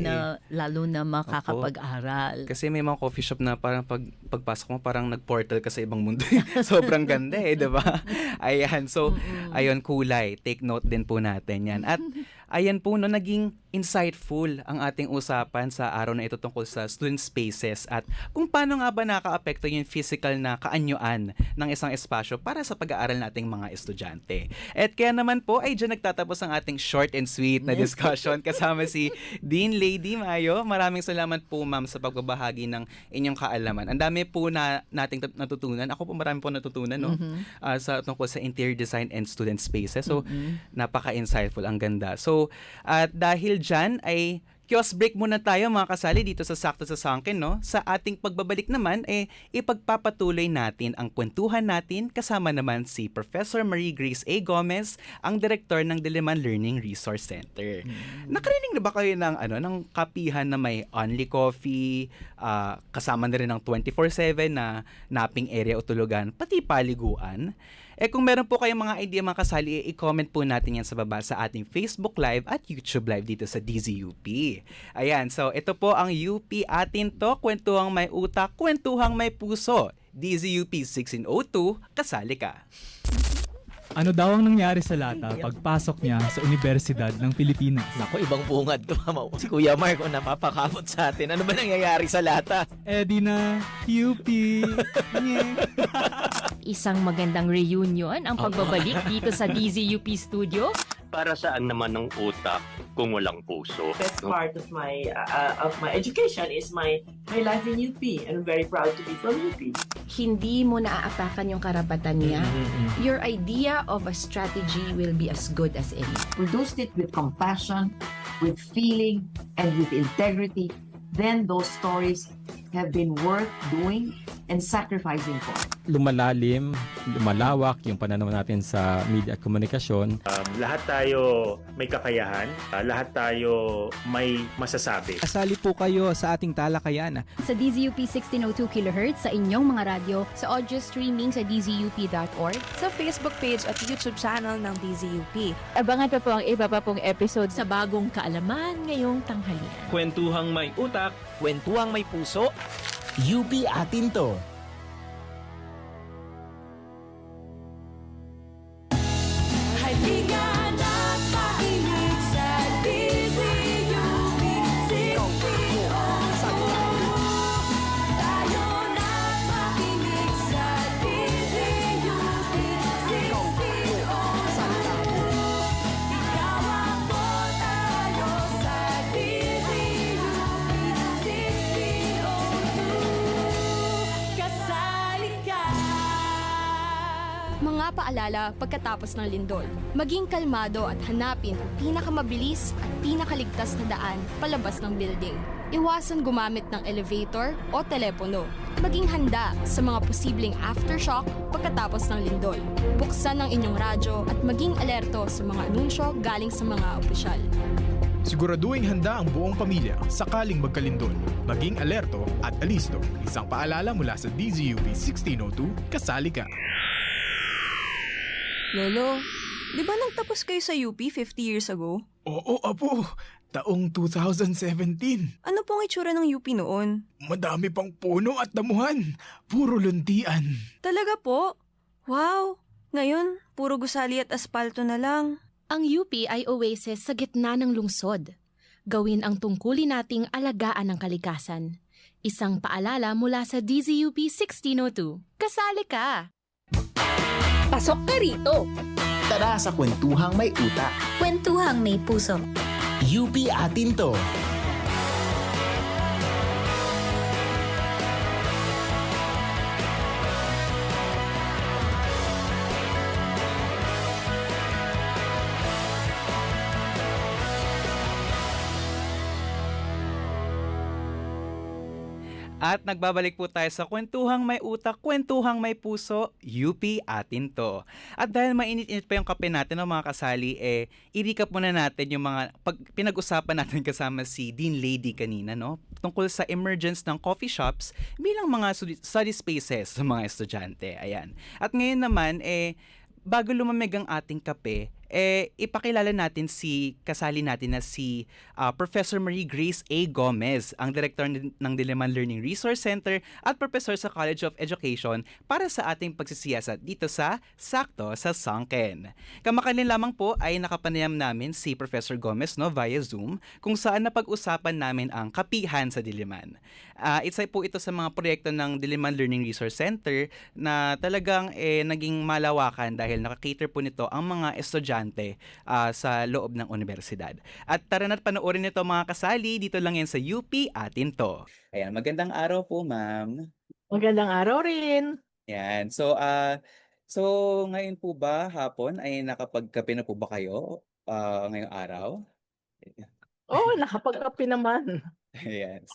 lalo na makakapag-aral. Kasi may mga coffee shop na parang pagpasok mo parang nag-portal ka sa ibang mundo. Sobrang ganda diba? Ayan. So, ayun, kulay. Take note din po natin yan. At ayan po, no, naging insightful ang ating usapan sa araw na ito tungkol sa student spaces at kung paano nga ba nakaapekto yung physical na kaanyuan ng isang espasyo para sa pag-aaral nating mga estudyante. At kaya naman po ay dyan nagtatapos ang ating short and sweet na discussion kasama si Dean Lady Mayo. Maraming salamat po, ma'am, sa pagbabahagi ng inyong kaalaman. Ang dami po nating natutunan. Ako po marami po natutunan sa tungkol sa interior design and student spaces. So, napaka-insightful. Ang ganda. So, at dahil dyan ay kiosk break muna tayo mga kasali dito sa Sakto sa Sangkin, no? Sa ating pagbabalik naman, ipagpapatuloy natin ang kwentuhan natin kasama naman si Professor Marie Grace A. Gomez, ang Direktor ng Diliman Learning Resource Center. Nakarinig na ba kayo ng kapihan na may only coffee, kasama na rin ng 24/7 na napping area o tulugan, pati paliguan? Kung meron po kayong mga idea mga kasali, i-comment po natin yan sa baba sa ating Facebook Live at YouTube Live dito sa DZUP. Ayan, so ito po ang UP Atin To, kwentuhang may utak, kwentuhang may puso. DZUP 1602, kasali ka. Ano daw ang nangyari sa Lata pagpasok niya sa Universidad ng Pilipinas? Naku, ibang bungad to. Si Kuya Mark, napapakamot sa atin. Ano ba nangyayari sa Lata? Di na, UP. Isang magandang reunion ang pagbabalik dito sa DZUP Studio. Para saan naman ng utak kung walang puso? Best part of my education is my life in UP, and I'm very proud to be from UP. Hindi mo naaapakan yung karapatan niya. Your idea of a strategy will be as good as any. Produced it with compassion, with feeling, and with integrity. Then those stories have been worth doing and sacrificing for. Lumalalim, lumalawak yung pananaw natin sa media at komunikasyon. Lahat tayo may kakayahan, lahat tayo may masasabi. Kasali po kayo sa ating talakayan. Sa DZUP 1602 kHz sa inyong mga radyo, Sa audio streaming sa dzup.org. Sa Facebook page at YouTube channel ng DZUP. abangan pa po ang iba pa pong episode Sa bagong kaalaman ngayong tanghalian. Kwentuhang may utak, Kwentuhang may puso. UP Atin To. Halika na pakinig sa DZUP 1602. Tayo na pakinig sa DZUP 1602. Ikaw ako, tayo sa DZUP 1602. Kasali ka. Mga paalala pagkatapos ng lindol. Maging kalmado at hanapin ang pinakamabilis at pinakaligtas na daan palabas ng building. Iwasan gumamit ng elevator o telepono. Maging handa sa mga posibleng aftershock pagkatapos ng lindol. Buksan ang inyong radyo at maging alerto sa mga anunsyo galing sa mga opisyal. Siguraduhin handa ang buong pamilya sakaling magkalindol. Maging alerto at alisto. Isang paalala mula sa DZUP 1602, kasali ka. Lolo, di ba nagtapos kayo sa UP 50 years ago? Oo, apo. Taong 2017. Ano pong itsura ng UP noon? Madami pang puno at damuhan. Puro luntian. Talaga po? Wow! Ngayon, puro gusali at aspalto na lang. Ang UP ay oasis sa gitna ng lungsod. Gawin ang tungkulin nating alagaan ng kalikasan. Isang paalala mula sa DZUP 1602. Kasali ka! Pasok ka rito! Tara sa kwentuhang may utak. Kwentuhang may puso. UP atin to. At nagbabalik po tayo sa kwentuhang may utak, kwentuhang may puso, UP atin to. At dahil mainit-init pa yung kape natin, mga kasali, i-recap muna natin yung mga pinag-usapan natin kasama si Dean Lady kanina, no? Tungkol sa emergence ng coffee shops bilang mga study spaces sa mga estudyante. Ayan. At ngayon naman, bago lumamig ang ating kape, ipakilala natin kasali natin na si Professor Marie Grace A. Gomez, ang Director ng Diliman Learning Resource Center at Professor sa College of Education para sa ating pagsisiyasat dito sa Sakto sa Sunken. Kamakailan lamang po ay nakapanayam namin si Professor Gomez via Zoom kung saan napag-usapan namin ang kapihan sa Diliman. Isa po ito sa mga proyekto ng Diliman Learning Resource Center na talagang naging malawakan dahil nakakater po nito ang mga estudyante sa loob ng universidad. At tara na't panoorin nito mga kasali, dito lang yan sa UP atin to. Ayan, magandang araw po, ma'am. Magandang araw rin. Ayan, so ngayon po ba hapon ay nakapagkape na po ba kayo ngayong araw? Oo, nakapagkape naman. Ayan.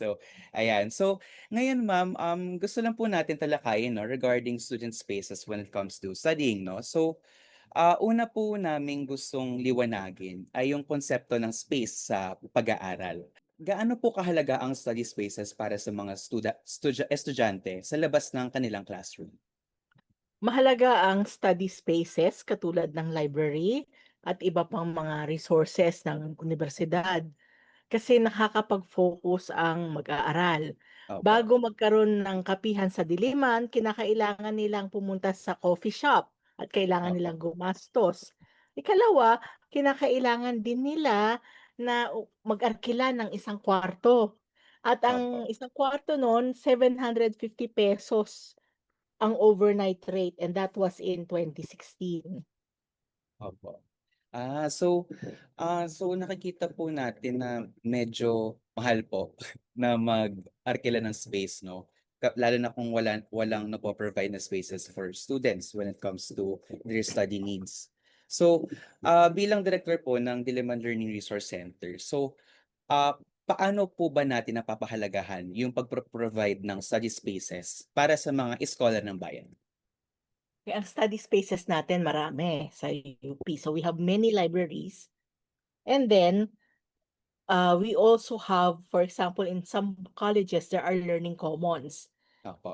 So, ngayon ma'am, gusto lang po natin talakayin regarding student spaces when it comes to studying, no? So, una po naming gustong liwanagin ay yung konsepto ng space sa pag-aaral. Gaano po kahalaga ang study spaces para sa mga estudyante sa labas ng kanilang classroom? Mahalaga ang study spaces katulad ng library at iba pang mga resources ng universidad kasi nakakapag-focus ang mag-aaral. Bago magkaroon ng kapihan sa Diliman, kinakailangan nilang pumunta sa coffee shop at kailangan nilang gumastos. Ikalawa, kinakailangan din nila na mag-arkila ng isang kwarto. At ang isang kwarto noon, 750 pesos ang overnight rate, and that was in 2016. Opo. So nakikita po natin na medyo mahal po na mag-arkila ng space, no? Lalo na kung walang napo-provide na spaces for students when it comes to their study needs. So, bilang director po ng Diliman Learning Resource Center, so paano po ba natin napapahalagahan yung pag-provide ng study spaces para sa mga scholar ng bayan? Ang study spaces natin marami sa UP. So we have many libraries. And then, we also have, for example, in some colleges, there are learning commons.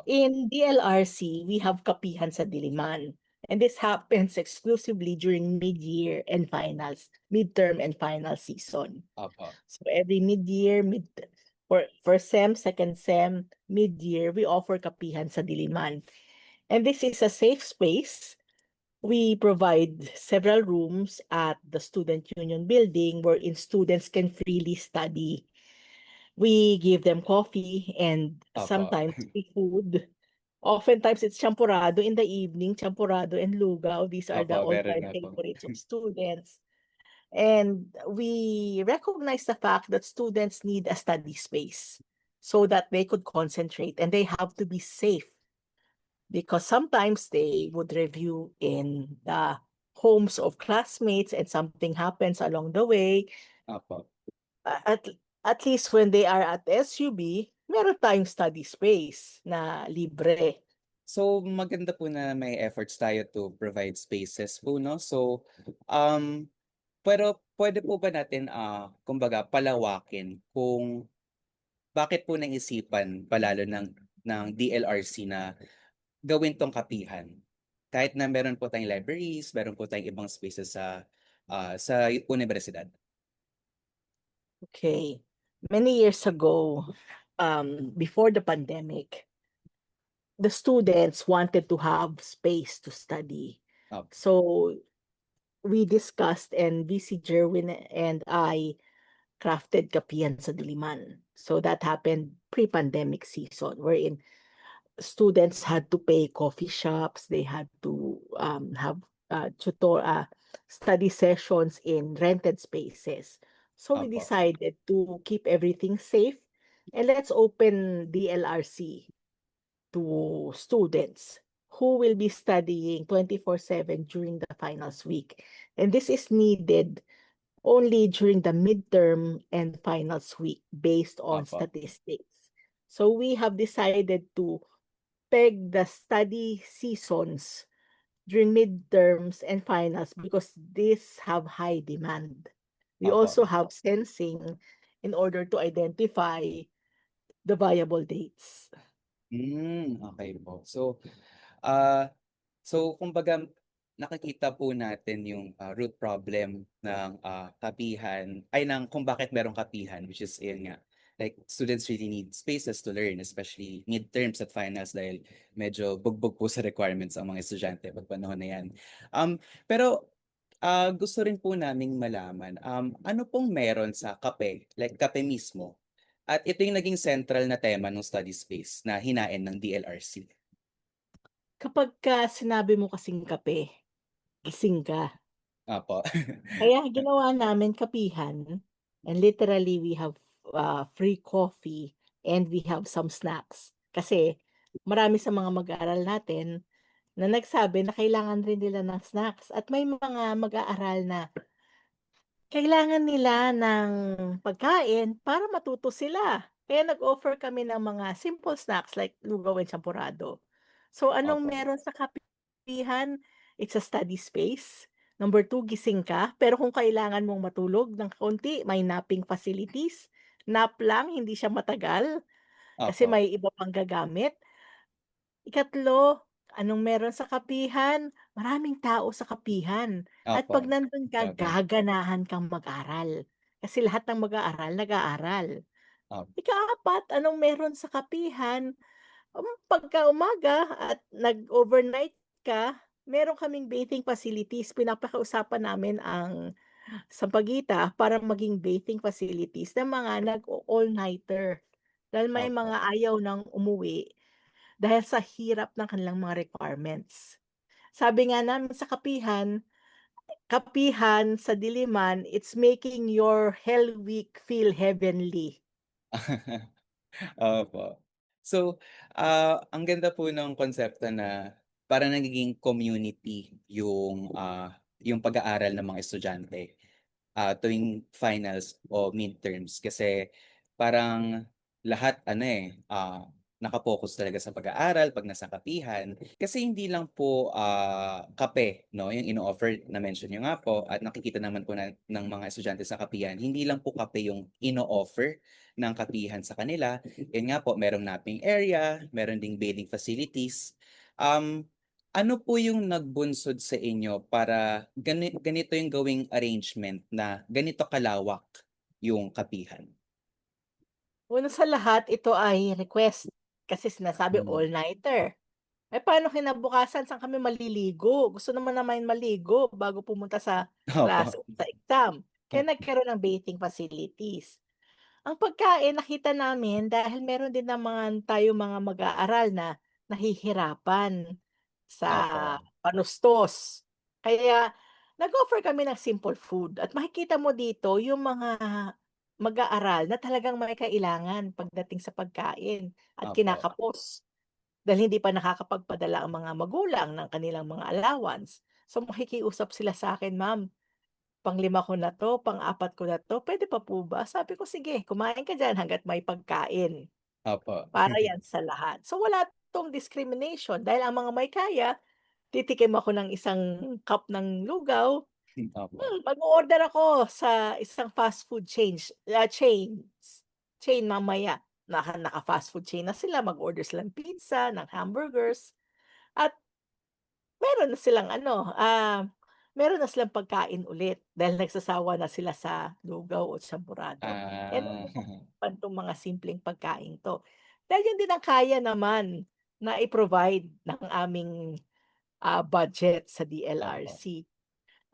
In DLRC, we have kapihan sa Diliman. And this happens exclusively during mid-year and finals, midterm and final season. So every mid-year, first sem, second sem, mid-year, we offer kapihan sa Diliman. And this is a safe space. We provide several rooms at the Student Union building wherein students can freely study. We give them coffee and sometimes free food. Oftentimes it's champurrado in the evening, champurrado and lugaw. These are the all-time favorites of students. And we recognize the fact that students need a study space so that they could concentrate, and they have to be safe because sometimes they would review in the homes of classmates and something happens along the way. At least when they are at SUB, meron tayong study space na libre. So maganda po na may efforts tayo to provide spaces po, no? So pero pwede po ba natin kumbaga palawakin kung bakit po naisipan palalo ng DLRC na gawin tong kapihan? Kahit na meron po tayong libraries, meron po tayong ibang spaces sa universidad. Okay. Many years ago, before the pandemic, the students wanted to have space to study. Opo. So we discussed and VC Jerwin and I crafted Kapihan sa Diliman. So that happened pre-pandemic season wherein students had to pay coffee shops, they had to have study sessions in rented spaces. So we Opo. decided to keep everything safe and let's open DLRC to students who will be studying 24/7 during the finals week. And this is needed only during the midterm and finals week based on Opo. statistics. So we have decided to peg the study seasons during midterms and finals because these have high demand. We Opo. also have sensing in order to identify the viable dates. Okay po. Ah, kumbaga nakikita po natin yung root problem ng kapihan ay ng kung bakit merong kapihan, which is yun nga, like students really need spaces to learn, especially midterms at finals dahil medyo bugbog po sa requirements ang mga estudyante pag panahon na yan. Pero gusto rin po naming malaman, ano pong meron sa kape, like kape mismo, at ito yung naging central na tema ng study space na hinain ng DLRC. Kapagka sinabi mo kasing kape, gising ka. Opo. Kaya ginawa namin kapihan and literally we have free coffee and we have some snacks. Kasi marami sa mga mag-aaral natin na nagsabi na kailangan rin nila ng snacks at may mga mag-aaral na kailangan nila ng pagkain para matuto sila. Kaya nag-offer kami ng mga simple snacks like lugaw and champurrado. So anong Opo. meron sa kapihan? It's a study space. Number 2, gising ka. Pero kung kailangan mong matulog ng kaunti, may napping facilities. Nap lang, hindi siya matagal. Kasi Opo. may iba pang gagamit. Ikatlo, anong meron sa kapihan? Maraming tao sa kapihan. At Opo. pag nandun ka, Grabe. gaganahan kang mag-aral. Kasi lahat ng mag-aaral, nag-aaral. Opo. Ika-4, anong meron sa kapihan? Pagka umaga at nag-overnight ka, meron kaming bathing facilities. Pinapakausapan namin ang Sampaguita para maging bathing facilities ng mga nag-all-nighter. Dahil may Opo. mga ayaw nang umuwi dahil sa hirap ng kanilang mga requirements. Sabi nga namin sa kapihan sa Diliman, it's making your hell week feel heavenly. Opo. Ang ganda po ng konsepto na parang nagiging community yung pag-aaral ng mga estudyante tuwing finals o midterms kasi parang lahat naka-focus talaga sa pag-aaral pag nasa kapihan. Kasi hindi lang po kape, no, yung ino-offer na mention niyo nga po at nakikita naman po ng mga estudyante sa kapihan, hindi lang po kape yung ino-offer ng kapihan sa kanila. Yun nga po, merong napping area, meron ding bathing facilities. Ano po yung nagbunsod sa inyo para ganito yung gawing arrangement na ganito kalawak yung kapihan? Una sa lahat, ito ay request kasi sinasabi all-nighter. Eh paano kinabukasan, saan kami maliligo? Gusto naman maligo bago pumunta sa klase o sa exam. Kaya nagkaroon ng bathing facilities. Ang pagkain nakita namin dahil meron din naman tayo mga mag-aaral na nahihirapan sa panustos. Kaya nag-offer kami ng simple food at makikita mo dito yung mga mag-aaral na talagang may kailangan pagdating sa pagkain at Opo. kinakapos. Dahil hindi pa nakakapagpadala ang mga magulang ng kanilang mga allowance. So makikiusap sila sa akin, "Ma'am, pang-5 ko na 'to, pang-4 ko na 'to, puwede pa po ba?" Sabi ko, "Sige, kumain ka diyan hangga't may pagkain." Opo. Para yan sa lahat. So wala 'tong discrimination dahil ang mga may kaya, titikim ako ng isang cup ng lugaw, Opo. mag-o-order ako sa isang fast food chain mamaya. Naka-fast food chain na sila, mag-order sila ng pizza, ng hamburgers, at meron na silang meron na silang pagkain ulit dahil nagsasawa na sila sa lugaw o champorado. Ah. Pa 'tong mga simpleng pagkain 'to. Dahil yun din ang kaya naman na i-provide ng aming, budget sa Opo. DLRC.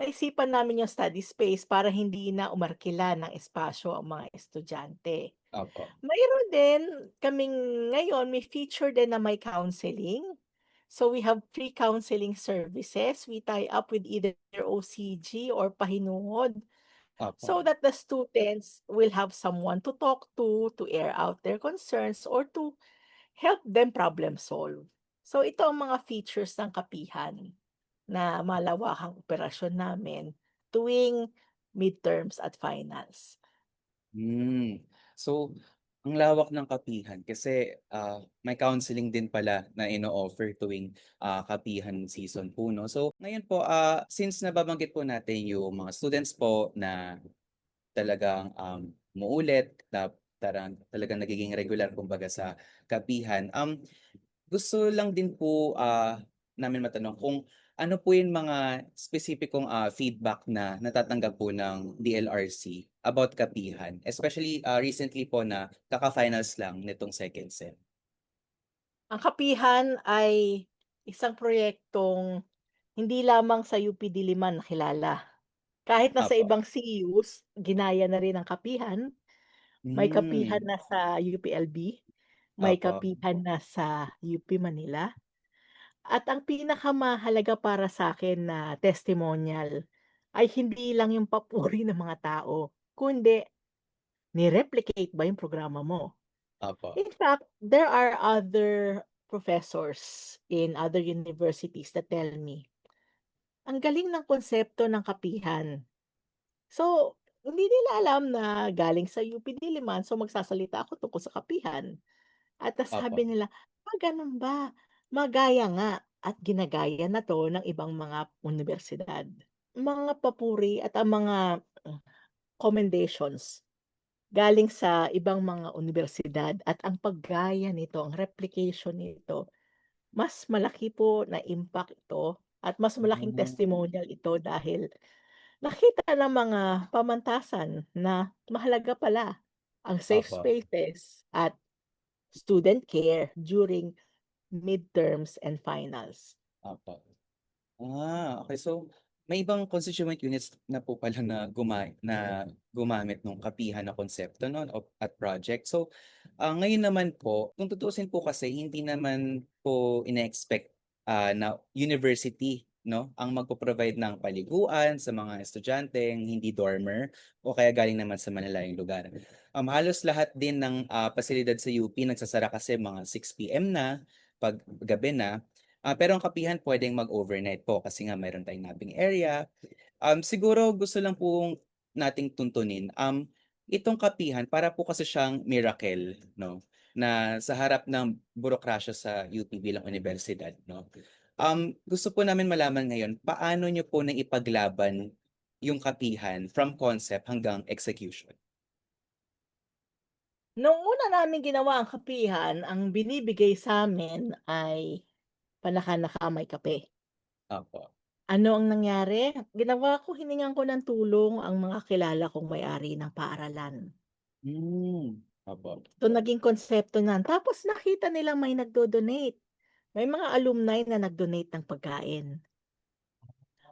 Naisipan namin yung study space para hindi na umarkila ng espasyo ang mga estudyante. Opo. Mayroon din kaming ngayon may feature din na may counseling. So we have free counseling services. We tie up with either OCG or pahinuhod so Opo. that the students will have someone to talk to air out their concerns or to help them problem solve. So ito ang mga features ng kapihan na malawakang operasyon namin tuwing midterms at finals. So, ang lawak ng kapihan kasi, may counseling din pala na ino-offer tuwing, kapihan season po 'no. So, ngayon po, since nababanggit po natin yung mga students po na talagang, umuulit talagang nagiging regular kumbaga sa kapihan, gusto lang din po, namin matanong kung ano po yung mga espesipikong, feedback na natatanggap po ng DLRC about kapihan? Especially, recently po na kaka-finals lang nitong second sem. Ang kapihan ay isang proyektong hindi lamang sa UP Diliman nakilala. Kahit na sa Opo. ibang CUs, ginaya na rin ang kapihan. May kapihan Hmm. na sa UPLB, may Opo. kapihan na sa UP Manila. At ang pinakamahalaga para sa'kin na testimonial ay hindi lang yung papuri ng mga tao, kundi ni-replicate ba yung programa mo. Opo. In fact, there are other professors in other universities that tell me, "Ang galing ng konsepto ng kapihan." So, hindi nila alam na galing sa UP Diliman, so magsasalita ako tungkol sa kapihan. At Opo. sabi nila, "Gano'n ba? Magaya nga." At ginagaya na 'to ng ibang mga unibersidad. Mga papuri at ang mga commendations galing sa ibang mga unibersidad at ang paggaya nito, ang replication nito, mas malaki po na impact ito at mas malaking testimonial ito dahil nakita ng mga pamantasan na mahalaga pala ang safe Opo. spaces at student care during midterms and finals. Opo. Okey. So, may ibang constituent units na po pala na gumamit nung kapihan na konsepto 'no at project. So, ngayon naman po, kung tutuusin po kasi hindi naman po ine-expect, na university 'no, ang magpo-provide ng paliguan sa mga estudyanteng hindi dormer o kaya galing naman sa malalayong lugar. Halos lahat din ng, pasilidad sa UP nagsasara kasi mga 6 PM na, 'pag gabi na. Pero ang kapihan puwedeng mag-overnight po kasi nga mayroon tayong napping area. Siguro gusto lang pong nating tuntunin, itong kapihan para po kasi siyang miracle 'no, na sa harap ng burokrasya sa UP bilang unibersidad 'no. Gusto po namin malaman ngayon, paano niyo po naipaglaban yung kapihan from concept hanggang execution? Nung una naming ginawa ang kapihan, ang binibigay sa'min ay panaka-naka may kape. Opo. Ano ang nangyari? Ginawa ko, hiningan ko ng tulong ang mga kilala kong may-ari ng paaralan. Opo. So, naging konsepto niyan. Tapos nakita nilang may nagdo-donate. May mga alumni na nag-donate ng pagkain.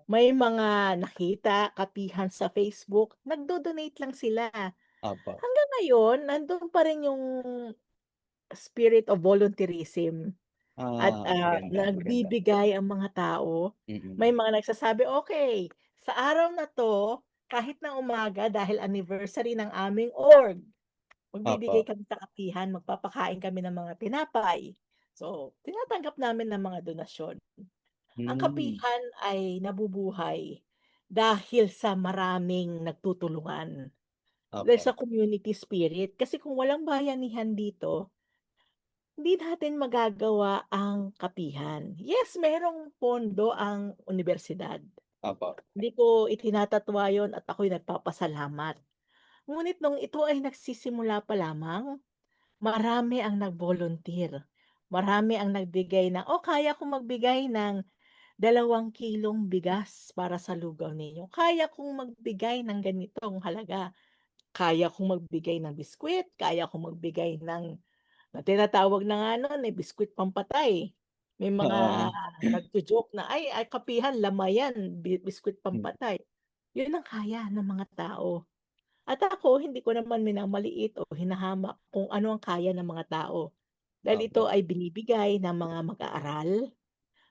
May mga nakita, kapihan sa Facebook, nagdo-donate lang sila. Opo. Hanggang ngayon, nandun pa rin yung spirit of volunteerism at, Maganda, maganda. nagbibigay ang mga tao. May Mm. mga nagsasabi, "Okey, sa araw na 'to, kahit na umaga dahil anniversary ng aming org, magbibigay Opo. kami sa kapihan, magpapakain kami ng mga tinapay." So, tinatanggap namin ng mga donasyon. Ang kapihan ay nabubuhay dahil sa maraming nagtutulungan. There's Opo. a community spirit kasi kung walang bayanihan dito, hindi natin magagawa ang kapihan. Yes, merong pondo ang unibersidad. Opo. Hindi ko itinatatwa yun at ako'y nagpapasalamat. Ngunit nung ito ay nagsisimula pa lamang, marami ang nag-volunteer. Marami ang nagbigay ng, "Oh, kaya kong magbigay ng 2 kilong bigas para sa lugaw ninyo. Kaya kong magbigay ng ganitong halaga. Kaya kong magbigay ng biskwit, kaya kong magbigay ng na tinatawag na nga nun, eh, biskwit pampatay. May mga Oo. nagjo-joke na, "Ay, kapihan lamayan, biskwit Hmm. pampatay." Yun ang kaya ng mga tao. At ako, hindi ko naman minamaliit o hinahamak kung ano ang kaya ng mga tao. Dahil ito Opo. ay binibigay ng mga mag-aaral,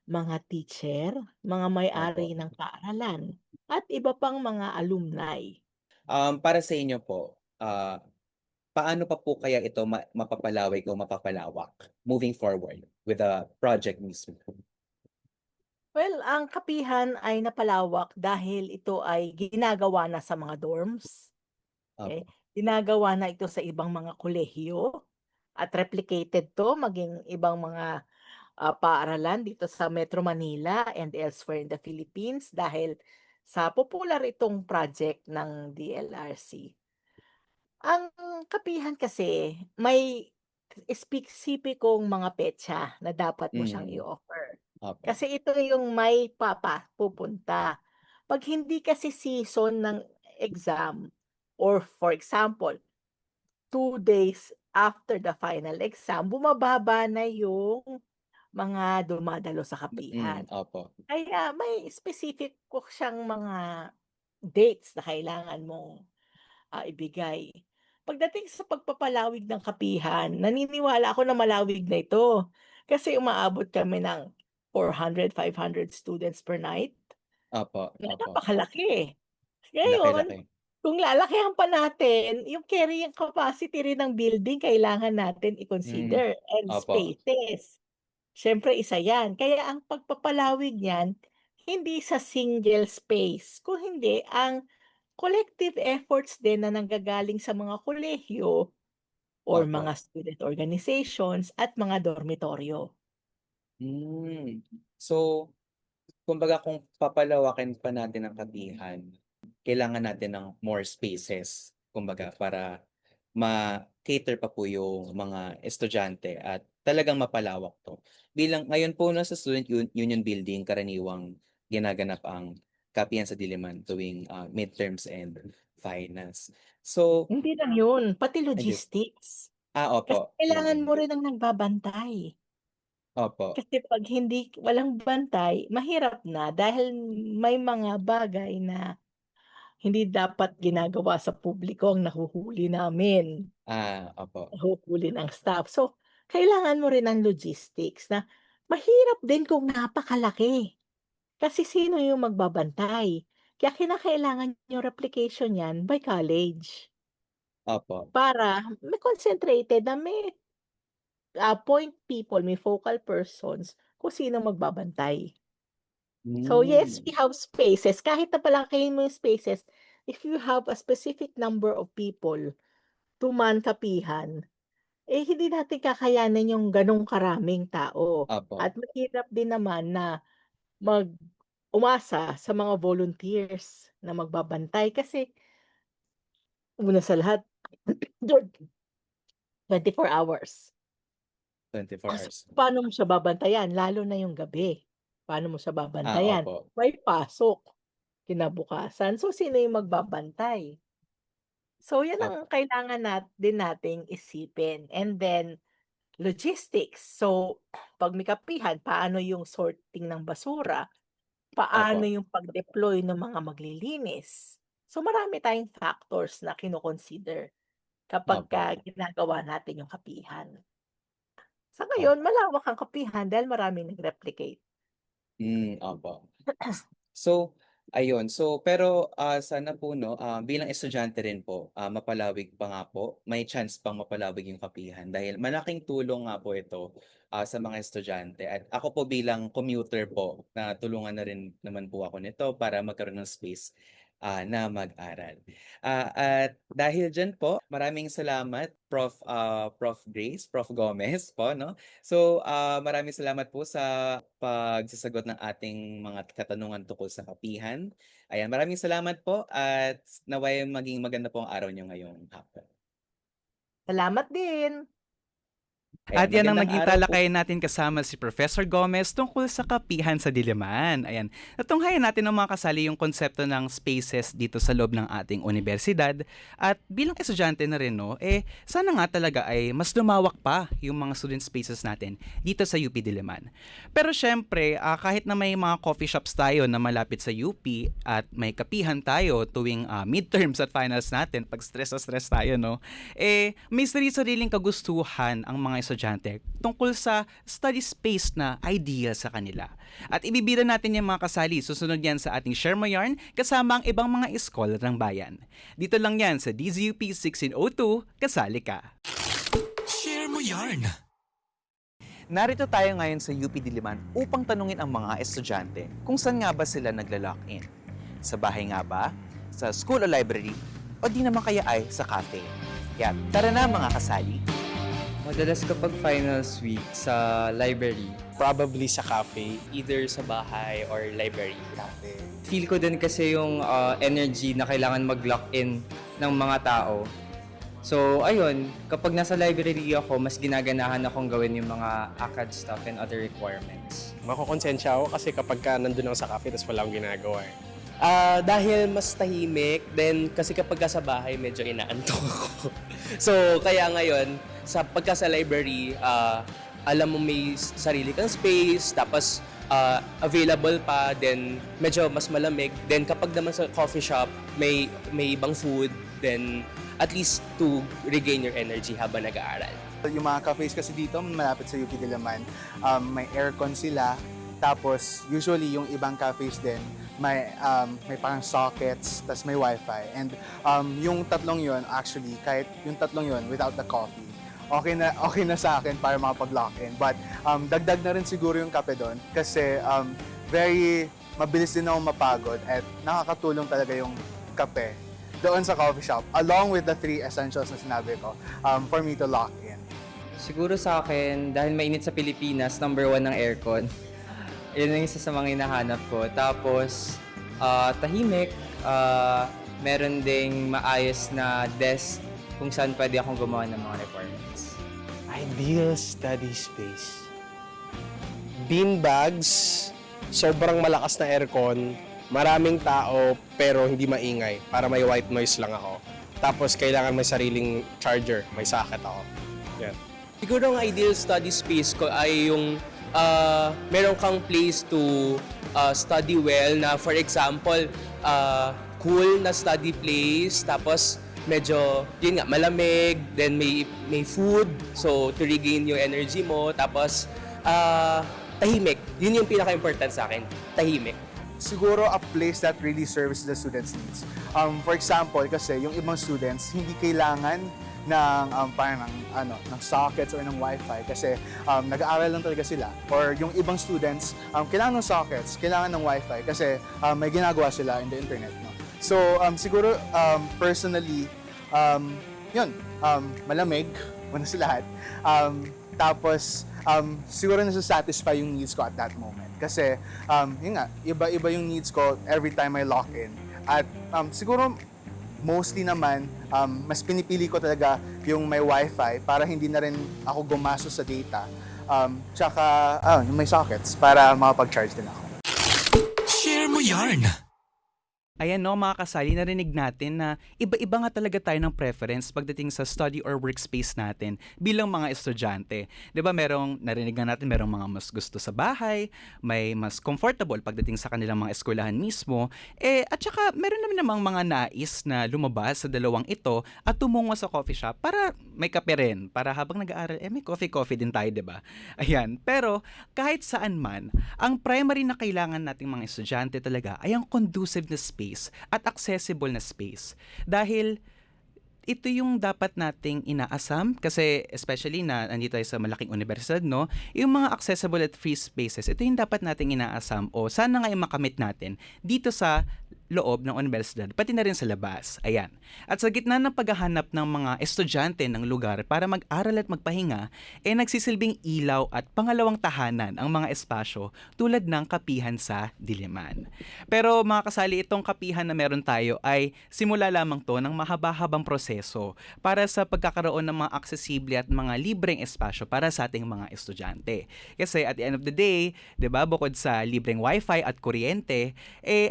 mga teacher, mga Opo. may-ari ng paaralan, at iba pang mga alumni. Para sa inyo po, paano pa po kaya ito mapapalawak o mapapalawak moving forward with the project mismo? Well, ang kapihan ay napalawak dahil ito ay ginagawa na sa mga dorms, okey? Opo. Ginagawa na ito sa ibang mga kolehiyo at replicated 'to maging ibang mga, paaralan dito sa Metro Manila and elsewhere in the Philippines dahil sa popular itong project ng DLRC. Ang kapihan kasi may espesipikong mga petsa na dapat mo siyang Mm. i-offer. Opo. Kasi ito yung may pupunta. 'Pag hindi kasi season ng exam or for example, 2 days after the final exam, bumababa na yung mga dumadalo sa kapihan. Opo. Kaya may specific po siyang mga dates na kailangan mong, ibigay. Pagdating sa pagpapalawig ng kapihan, naniniwala ako na malawig na ito. Kasi umaabot kami ng 400, 500 students per night. Opo, opo. Napakalaki. Ngayon, Laki-laki. kung lalakihan pa natin, yung carrying capacity rin ng building kailangan natin Hmm, i-consider and opo. spaces. Siyempre isa yan. Kaya ang pagpapalawig niyan, hindi sa single space, kung hindi ang collective efforts din na nanggagaling sa mga kolehiyo or Opo. mga student organizations at mga dormitoryo. So, kumbaga kung papalawakin pa natin ang kapihan, kailangan natin ng more spaces, kumbaga para ma-cater pa po yung mga estudyante at talagang mapalawak 'to. Bilang ngayon po nasa Student Union Building karaniwang ginaganap ang kapihan sa Diliman tuwing, midterms and finals. So Hindi lang yun, pati ayun. logistics. Kasi Opo, yun kailangan din. mo rin ng nagbabantay. Opo. Kasi 'pag walang bantay, mahirap na dahil may mga bagay na hindi dapat ginagawa sa publiko ang nahuhuli namin. Opo. Nahuhuli ng staff. So, kailangan mo rin ng logistics na mahirap din kung napakalaki. Kasi sino yung magbabantay? Kaya kinakailangan yung replication niyan by college. Opo. Para may concentrated na may, point people, may focal persons kung sino magbabantay. So yes, we have spaces. Kahit na palakihin mo yung spaces, if you have a specific number of people to man kapihan, eh, hindi natin kakayanin yung gano'ng karaming tao. Opo. At mahirap din naman na umasa sa mga volunteers na magbabantay kasi una sa lahat 24 hours. 24 hours. Paano mo siya babantayan lalo na yung gabi? Paano mo siya babantayan? Opo. May pasok kinabukasan, so sino yung magbabantay? So yan ang Opo. kailangan din nating isipin and then logistics. So 'pag may kapihan, paano yung sorting ng basura? Paano Opo. yung pag-deploy ng mga maglilinis? So marami tayong factors na kino-consider Opo. kapagka ginagawa natin yung kapihan. Sa Opo. ngayon malawak ang kapihan dahil maraming nag-replicate. Opo. So, ayun. So, pero, sana po 'no, bilang estudyante rin po, mapalawig pa nga po, may chance pang mapalawig yung kapihan dahil malaking tulong nga po ito, sa mga estudyante at ako po bilang commuter po, natulungan na rin naman po ako nito para magkaroon ng space, na mag-aral. At dahil diyan po, maraming salamat Prof. Grace, Prof. Gomez po 'no. So, maraming salamat po sa pagsasagot ng ating mga katanungan tungkol sa kapihan. Ayan, maraming salamat po at nawa'y maging maganda po ang araw niyo ngayong hapon. Salamat din. At yan ang magandang naging araw po. talakayan natin kasama si Professor Gomez tungkol sa kapihan sa Diliman. Ayan. Natunghayan natin ng mga kasali yung konsepto ng spaces dito sa loob ng ating universidad. At bilang estudyante na rin, no, sana nga talaga ay mas lumawak pa yung mga student spaces natin dito sa UP Diliman. Pero syempre, kahit na may mga coffee shops tayo na malapit sa UP at may kapihan tayo tuwing midterms at finals natin, pag stress na stress tayo, no, may sariling kagustuhan ang mga estudyante tungkol sa study space na ideal sa kanila. At ibibida natin yung mga kasali. Susunod yan sa ating Share Mo Yarn kasama ang ibang mga scholar ng bayan. Dito lang yan sa DZUP 1602, kasali ka. Share mo yarn. Narito tayo ngayon sa UP Diliman upang tanungin ang mga estudyante kung saan nga ba sila nagla-lock-in. Sa bahay nga ba? Sa school o library? O di naman kaya ay sa cafe? Kaya tara na mga kasali. Madalas kapag finals week sa library, Probably sa cafe, either sa bahay or library. Cafe. feel ko din kasi yung energy na kailangan mag-lock in ng mga tao. So, ayun, kapag nasa library ako, mas ginaganahan akong gawin yung mga ACAD stuff and other requirements. Makokonsensya ako kasi kapag nandun ako sa cafe tapos wala akong ginagawa. Dahil mas tahimik, then kasi kapag sa bahay medyo inaantok ako. So, kaya ngayon, pagka sa library, alam mo may sarili kang space, tapos available pa, then medyo mas malamig. Then kapag naman sa coffee shop, may ibang food, then at least to regain your energy habang nag-aaral. Yung mga cafes kasi dito, malapit sa UP Diliman, may aircon sila. Tapos, usually yung ibang cafes din, may parang sockets, tas may wifi. And yung tatlong yon actually, kahit yung tatlong yon without the coffee, okay na sa akin para makapag-lock-in. But dagdag na rin siguro yung kape doon kasi very mabilis din ako mapagod at nakakatulong talaga yung kape doon sa coffee shop along with the 3 essentials na sinabi ko for me to lock in. Siguro sa akin, dahil mainit sa Pilipinas, number 1 ng aircon. Yun ang isa sa mga hinahanap ko. Tapos, tahimik, meron ding maayos na desk kung saan pwede akong gumawa ng mga requirements. Ideal study space. Beanbags, sobrang malakas na aircon, maraming tao pero hindi maingay para may white noise lang ako. Tapos kailangan may sariling charger, may socket ako. Yan. Siguro ang ideal study space ko ay yung meron kang place to study well na for example, cool na study place, tapos medyo, yun nga, malamig, then may food, so to regain yung energy mo, tapos tahimik. Yun yung pinaka-important sa akin, tahimik. Siguro a place that really serves the students' needs. For example, kasi yung ibang students, hindi kailangan ng parang ng sockets or ng wifi kasi nag-aaral lang talaga sila. Or yung ibang students, kailangan ng sockets, kailangan ng wifi kasi may ginagawa sila in the internet. No? So siguro personally, yun, malamig, muna sa lahat. Tapos siguro nasa-satisfy yung needs ko at that moment. Kasi yun nga, iba-iba yung needs ko every time I lock in. At siguro mostly naman, mas pinipili ko talaga yung may wifi para hindi na rin ako gumastos sa data. Tsaka yung may sockets para makapag-charge din ako. Share mo yarn. Ayan no, mga kasali, narinig natin na iba-iba nga talaga tayo ng preference pagdating sa study or workspace natin bilang mga estudyante. 'Di ba narinig nga natin merong mga mas gusto sa bahay, may mas comfortable pagdating sa kanilang mga eskwelahan mismo, at saka meron naman namang mga nais na lumabas sa dalawang ito at tumungo sa coffee shop para may kape rin, para habang nag-aaral, may coffee din tayo, 'di ba? Ayan, pero kahit saan man, ang primary na kailangan nating mga estudyante talaga ay ang conducive na space at accessible na space. Dahil ito yung dapat nating inaasam kasi especially na nandito tayo sa malaking universidad, no? Yung mga accessible at free spaces, ito yung dapat nating inaasam o sana nga yung makamit natin dito sa loob ng universidad, pati na rin sa labas. Ayan. At sa gitna ng paghahanap ng mga estudyante ng lugar para mag-aral at magpahinga, nagsisilbing ilaw at pangalawang tahanan ang mga espasyo tulad ng kapihan sa Diliman. Pero mga kasali, itong kapihan na meron tayo ay simula lamang to ng mahaba-habang proseso para sa pagkakaroon ng mga aksesible at mga libreng espasyo para sa ating mga estudyante. Kasi at the end of the day, 'di ba, bukod sa libreng wifi at kuryente,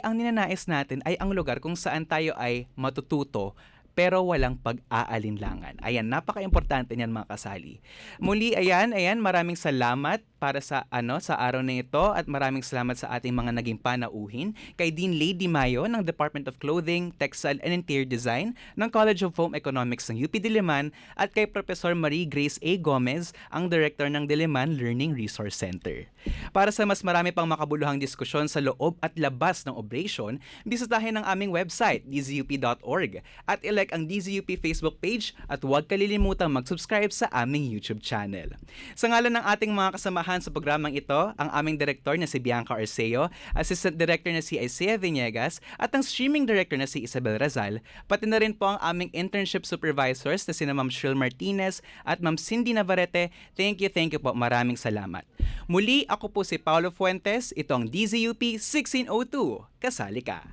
ang ninanais natin ay ang lugar kung saan tayo ay matututo pero walang pag-aalinlangan. Ayan, napaka-importante niyan mga kasali. Muli, ayan, maraming salamat para sa araw na ito at maraming salamat sa ating mga naging panauhin kay Dean Lady Mayo ng Department of Clothing, Textile and Interior Design ng College of Home Economics ng UP Diliman at kay Professor Marie Grace A. Gomez, ang Director ng Diliman Learning Resource Center. Para sa mas marami pang makabuluhang diskusyon sa loob at labas ng operasyon, bisitahin ang aming website, dzup.org, at ilike ang DZUP Facebook page at huwag kalilimutang mag-subscribe sa aming YouTube channel. Sa ngalan ng ating mga kasamahan sa programang ito, ang aming director na si Bianca Arceo, assistant director na si Isaiah Villegas, at ang streaming director na si Isabel Razal, pati na rin po ang aming internship supervisors na sina Ma'am Shrill Martinez at Ma'am Cindy Navarrete. Thank you po. Maraming salamat. Muli, ako po si Paulo Fuentes. Ito ang DZUP 1602. Kasali ka.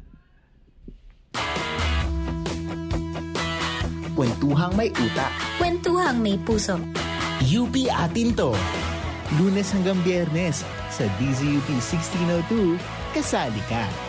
Kwentuhang may utak. Kwentuhang may puso. UP atin to. Lunes hanggang Biyernes sa DZUP 1602, kasali ka.